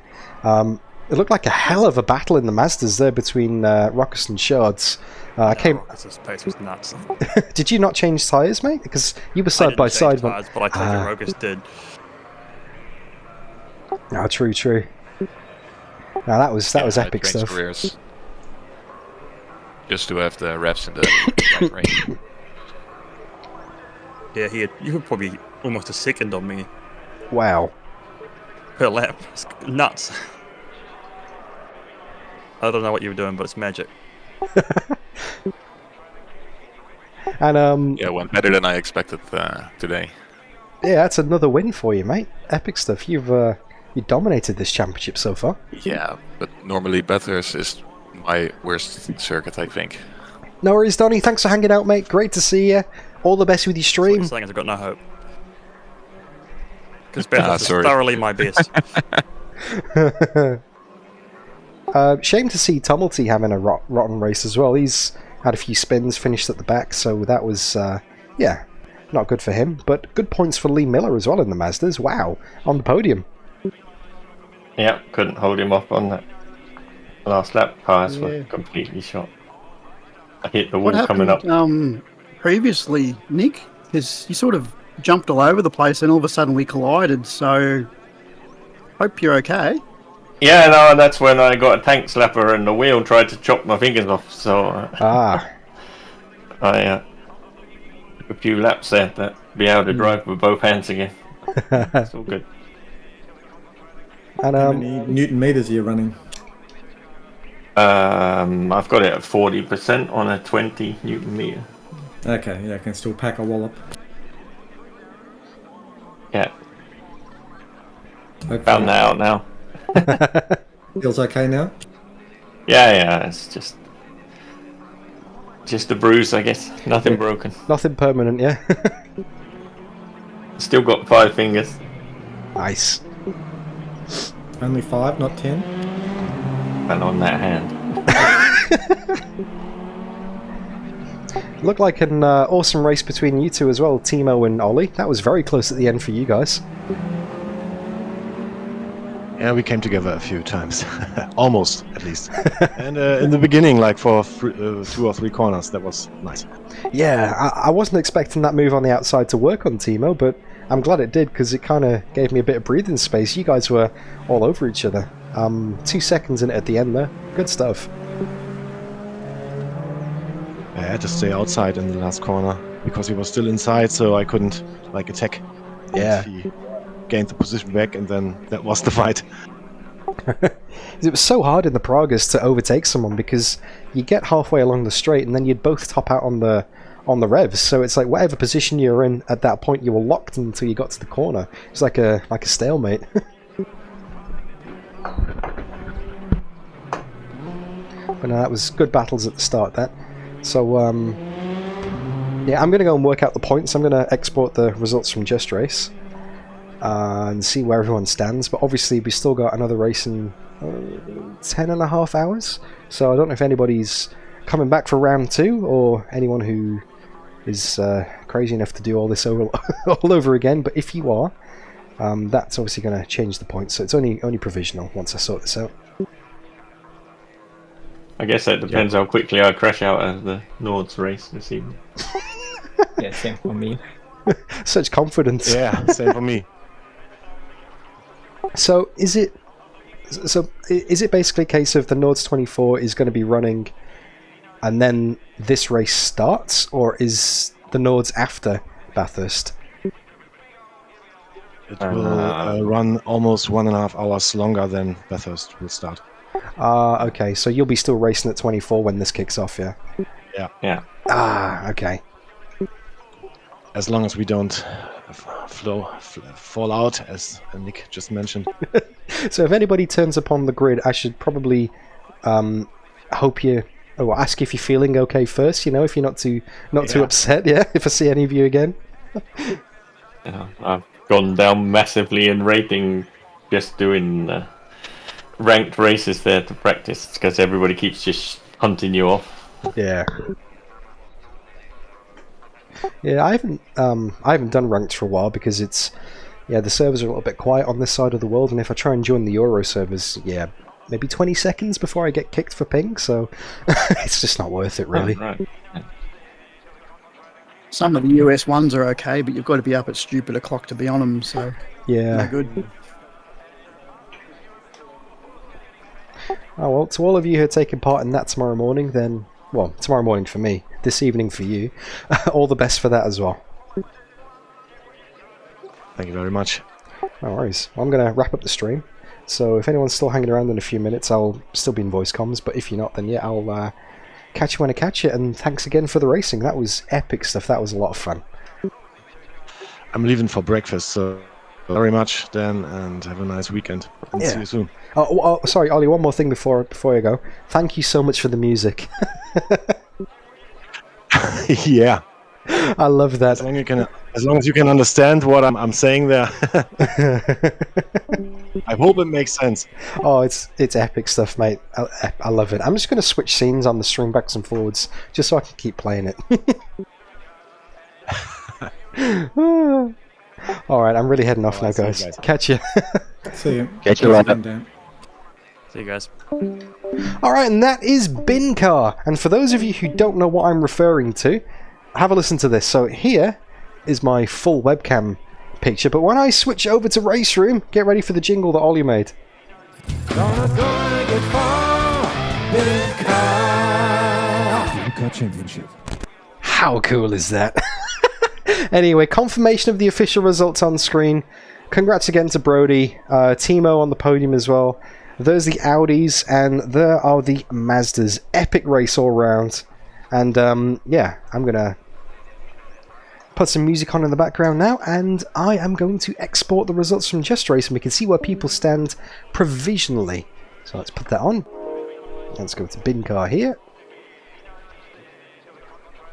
It looked like a hell of a battle in the Mazdas there between Rokus and Shards. Rokus's pace was nuts. Did you not change tyres, mate? Because you were side by side. Tyres, but I told you Rokus did. Oh, true. Now that was epic stuff. Careers. Just to have the reps in the right range. Yeah, you were probably almost a second on me. Wow. Per lap. It's nuts. I don't know what you were doing, but it's magic. And yeah, went better than I expected today. Yeah, that's another win for you, mate. Epic stuff. You dominated this championship so far. Yeah, but normally Bathurst is my worst circuit, I think. No worries, Donnie. Thanks for hanging out, mate. Great to see you. All the best with your stream. Saying I've got no hope. Because Bathurst is thoroughly my best. Shame to see Tumulty having a rotten race as well. He's had a few spins, finished at the back, so that was, yeah, not good for him. But good points for Lee Miller as well in the Mazdas. Wow, on the podium. Yeah, couldn't hold him off on that last lap. Cars were completely shot. I hit the wall coming up. Previously, Nick, because you sort of jumped all over the place and all of a sudden we collided, so hope you're okay. Yeah, no, and that's when I got a tank slapper and the wheel tried to chop my fingers off, so I took a few laps there to be able to drive with both hands again. It's all good. And how many Newton meters are you running? I've got it at 40% on a 20 Newton meter. Okay, yeah, I can still pack a wallop. Yeah. Okay. Found that out now. Feels okay now? Yeah, it's just a bruise, I guess. Nothing broken. Nothing permanent, yeah. Still got 5 fingers. Nice. Only 5, not 10? And on that hand. Looked like an awesome race between you two as well, Timo and Ollie. That was very close at the end for you guys. Yeah, we came together a few times. Almost, at least. And in the beginning, like for 2 or 3 corners, that was nice. Yeah, I wasn't expecting that move on the outside to work on Timo, but I'm glad it did because it kind of gave me a bit of breathing space. You guys were all over each other. 2 seconds in it at the end there. Good stuff. I had to stay outside in the last corner because he was still inside, so I couldn't like attack. Yeah. He gained the position back, and then that was the fight. It was so hard in the Pragas to overtake someone because you get halfway along the straight and then you'd both top out on the revs. So it's like whatever position you're in at that point, you were locked until you got to the corner. It's like a stalemate. But no, that was good battles at the start. That. So yeah, I'm gonna go and work out the points. I'm gonna export the results from Just Race. And see where everyone stands, but obviously we still got another race in 10.5 hours, so I don't know if anybody's coming back for round 2 or anyone who is crazy enough to do all this all over again, but if you are, that's obviously going to change the points, so it's only provisional once I sort this out. I guess that depends how quickly I crash out of the Nords race this evening. Yeah, same for me. Such confidence. Yeah, same for me. So is it basically a case of the Nords 24 is going to be running and then this race starts, or is the Nords after Bathurst? It will run almost 1.5 hours longer than Bathurst will start. Okay, so you'll be still racing at 24 when this kicks off, yeah? Yeah. Yeah. Ah, okay. As long as we don't fall out, as Nick just mentioned. So if anybody turns up on the grid, I should probably ask you if you're feeling okay first. You know, if you're not too upset. Yeah. If I see any of you again. Yeah, I've gone down massively in rating just doing ranked races there to practice because everybody keeps just hunting you off. Yeah. Yeah, I haven't done ranked for a while because the servers are a little bit quiet on this side of the world, and if I try and join the Euro servers, maybe 20 seconds before I get kicked for ping, so it's just not worth it, really. Right. Some of the US ones are okay, but you've got to be up at stupid o'clock to be on them, so yeah, no good. Oh well, to all of you who are taking part in that tomorrow morning, then, well, tomorrow morning for me, this evening for you, all the best for that as well. Thank you very much. No worries. Well, I'm going to wrap up the stream, so if anyone's still hanging around in a few minutes, I'll still be in voice comms, but if you're not, then yeah, I'll catch you when I catch you, and thanks again for the racing. That was epic stuff. That was a lot of fun. I'm leaving for breakfast, so very much then, and have a nice weekend. And see you soon. Oh, sorry, Ollie, one more thing before you go. Thank you so much for the music. Yeah. I love that. As long as you can understand what I'm saying there. I hope it makes sense. Oh, it's epic stuff, mate. I love it. I'm just going to switch scenes on the stream backs and forwards just so I can keep playing it. Alright, I'm really heading off now, guys. Catch you. See you. Catch you later. See you guys. Alright, and that is Bincar. And for those of you who don't know what I'm referring to, have a listen to this. So here is my full webcam picture, but when I switch over to RaceRoom, get ready for the jingle that Ollie made. Bincar Championship. How cool is that? Anyway, confirmation of the official results on screen. Congrats again to Brodie. Timo on the podium as well. There's the Audis, and there are the Mazdas. Epic race all round. And yeah, I'm going to put some music on in the background now, and I am going to export the results from Just Race, and we can see where people stand provisionally. So let's put that on. Let's go to Bincar here.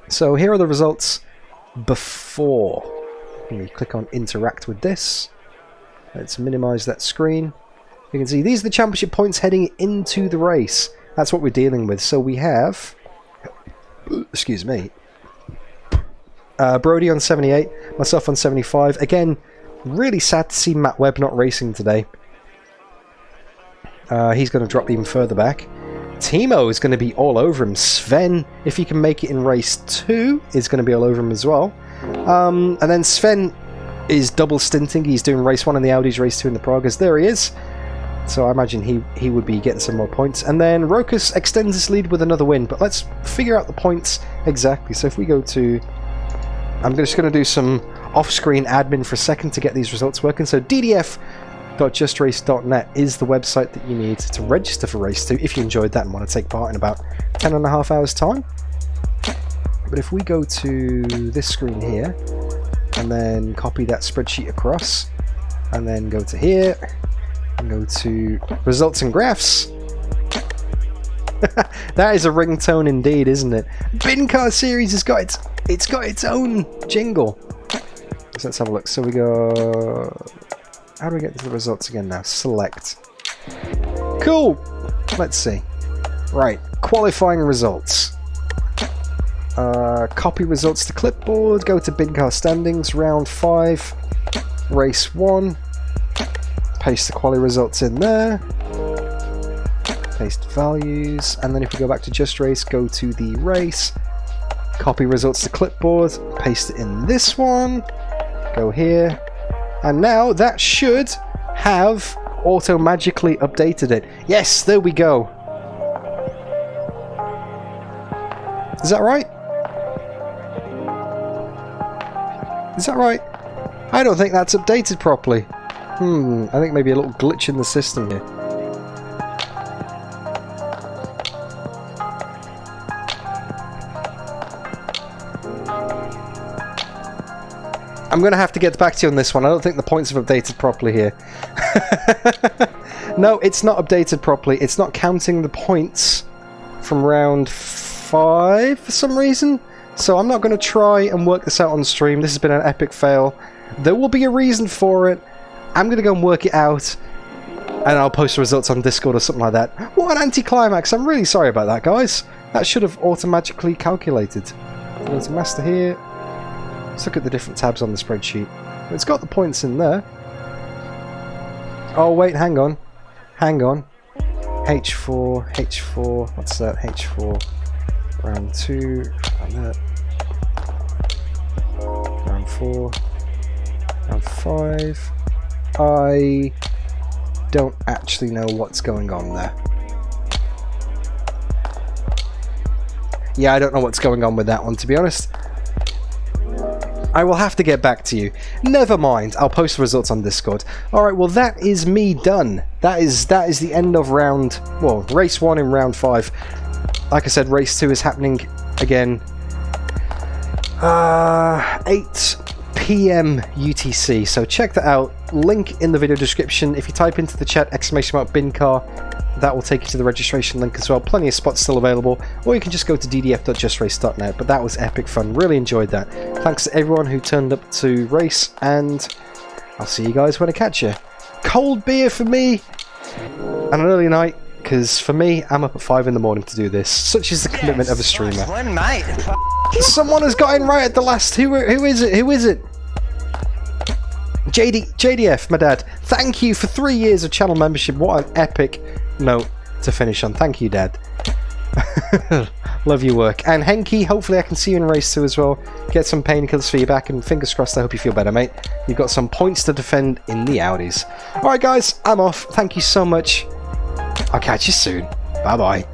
So here are the results before. Let me click on interact with this. Let's minimize that screen. You can see these are the championship points heading into the race. That's what we're dealing with. So we have, excuse me, Brodie on 78, myself on 75. Again, really sad to see Matt Webb not racing today. He's going to drop even further back. Timo is going to be all over him. Sven, if he can make it in race 2, is going to be all over him as well. And then Sven is double stinting. He's doing race 1 in the Audis, race 2 in the Pragas. There he is. So I imagine he would be getting some more points. And then Rokas extends his lead with another win. But let's figure out the points exactly. So if we go to... I'm just going to do some off-screen admin for a second to get these results working. So ddf.justrace.net is the website that you need to register for race 2 if you enjoyed that and want to take part in about 10.5 hours time. But if we go to this screen here and then copy that spreadsheet across and then go to here and go to results and graphs. That is a ringtone indeed, isn't it? Bincar series has got its own jingle. So let's have a look. So we go... How do we get to the results again now? Select. Cool! Let's see. Right, qualifying results. Copy results to clipboard, go to Bincar standings, round 5, race 1. Paste the quali results in there. Paste values, and then if we go back to Just Race, go to the race. Copy results to clipboard, paste it in this one. Go here. And now that should have auto-magically updated it. Yes, there we go. Is that right? Is that right? I don't think that's updated properly. I think maybe a little glitch in the system here. I'm going to have to get back to you on this one. I don't think the points have updated properly here. No, it's not updated properly. It's not counting the points from round 5 for some reason. So I'm not going to try and work this out on stream. This has been an epic fail. There will be a reason for it. I'm going to go and work it out. And I'll post the results on Discord or something like that. What an anticlimax. I'm really sorry about that, guys. That should have automatically calculated. Go to master here. Let's look at the different tabs on the spreadsheet. It's got the points in there. Oh, wait, hang on. Hang on. H4. What's that? H4. Round 2. Round that. Round 4. Round 5. I don't actually know what's going on there. Yeah, I don't know what's going on with that one, to be honest. I will have to get back to you. Never mind, I'll post the results on Discord. Alright, well that is me done. That is the end of round... well, race 1 in round 5. Like I said, race 2 is happening again. 8 PM UTC, so check that out. Link in the video description. If you type into the chat !bincar, that will take you to the registration link as well. Plenty of spots still available, or you can just go to ddf.justrace.net. But that was epic fun, really enjoyed that. Thanks to everyone who turned up to race, and I'll see you guys when I catch you. Cold beer for me, and an early night, because for me, I'm up at 5 in the morning to do this. Such is the commitment of a streamer. Mate. Someone has got in right at the last. Who is it? Who is it? JDF, my dad. Thank you for 3 years of channel membership. What an epic note to finish on. Thank you, Dad. Love your work. And Henky, hopefully I can see you in race 2 as well. Get some painkillers for your back, and fingers crossed, I hope you feel better, mate. You've got some points to defend in the Audis. Alright guys, I'm off. Thank you so much. I'll catch you soon. Bye bye.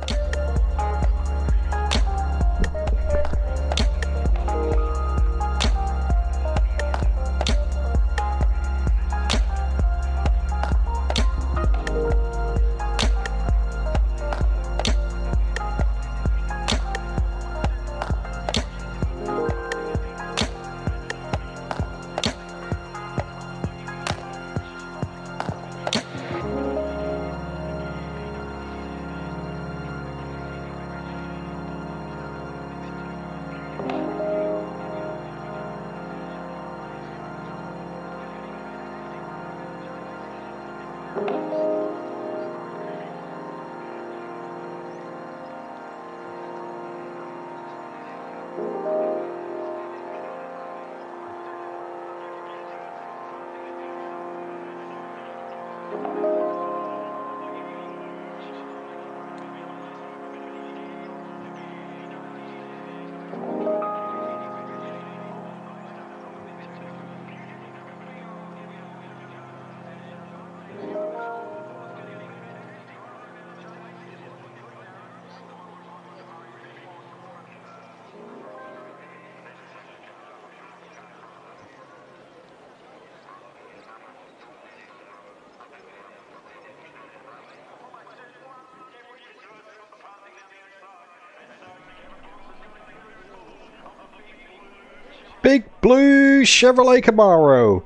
Big Blue Chevrolet Camaro.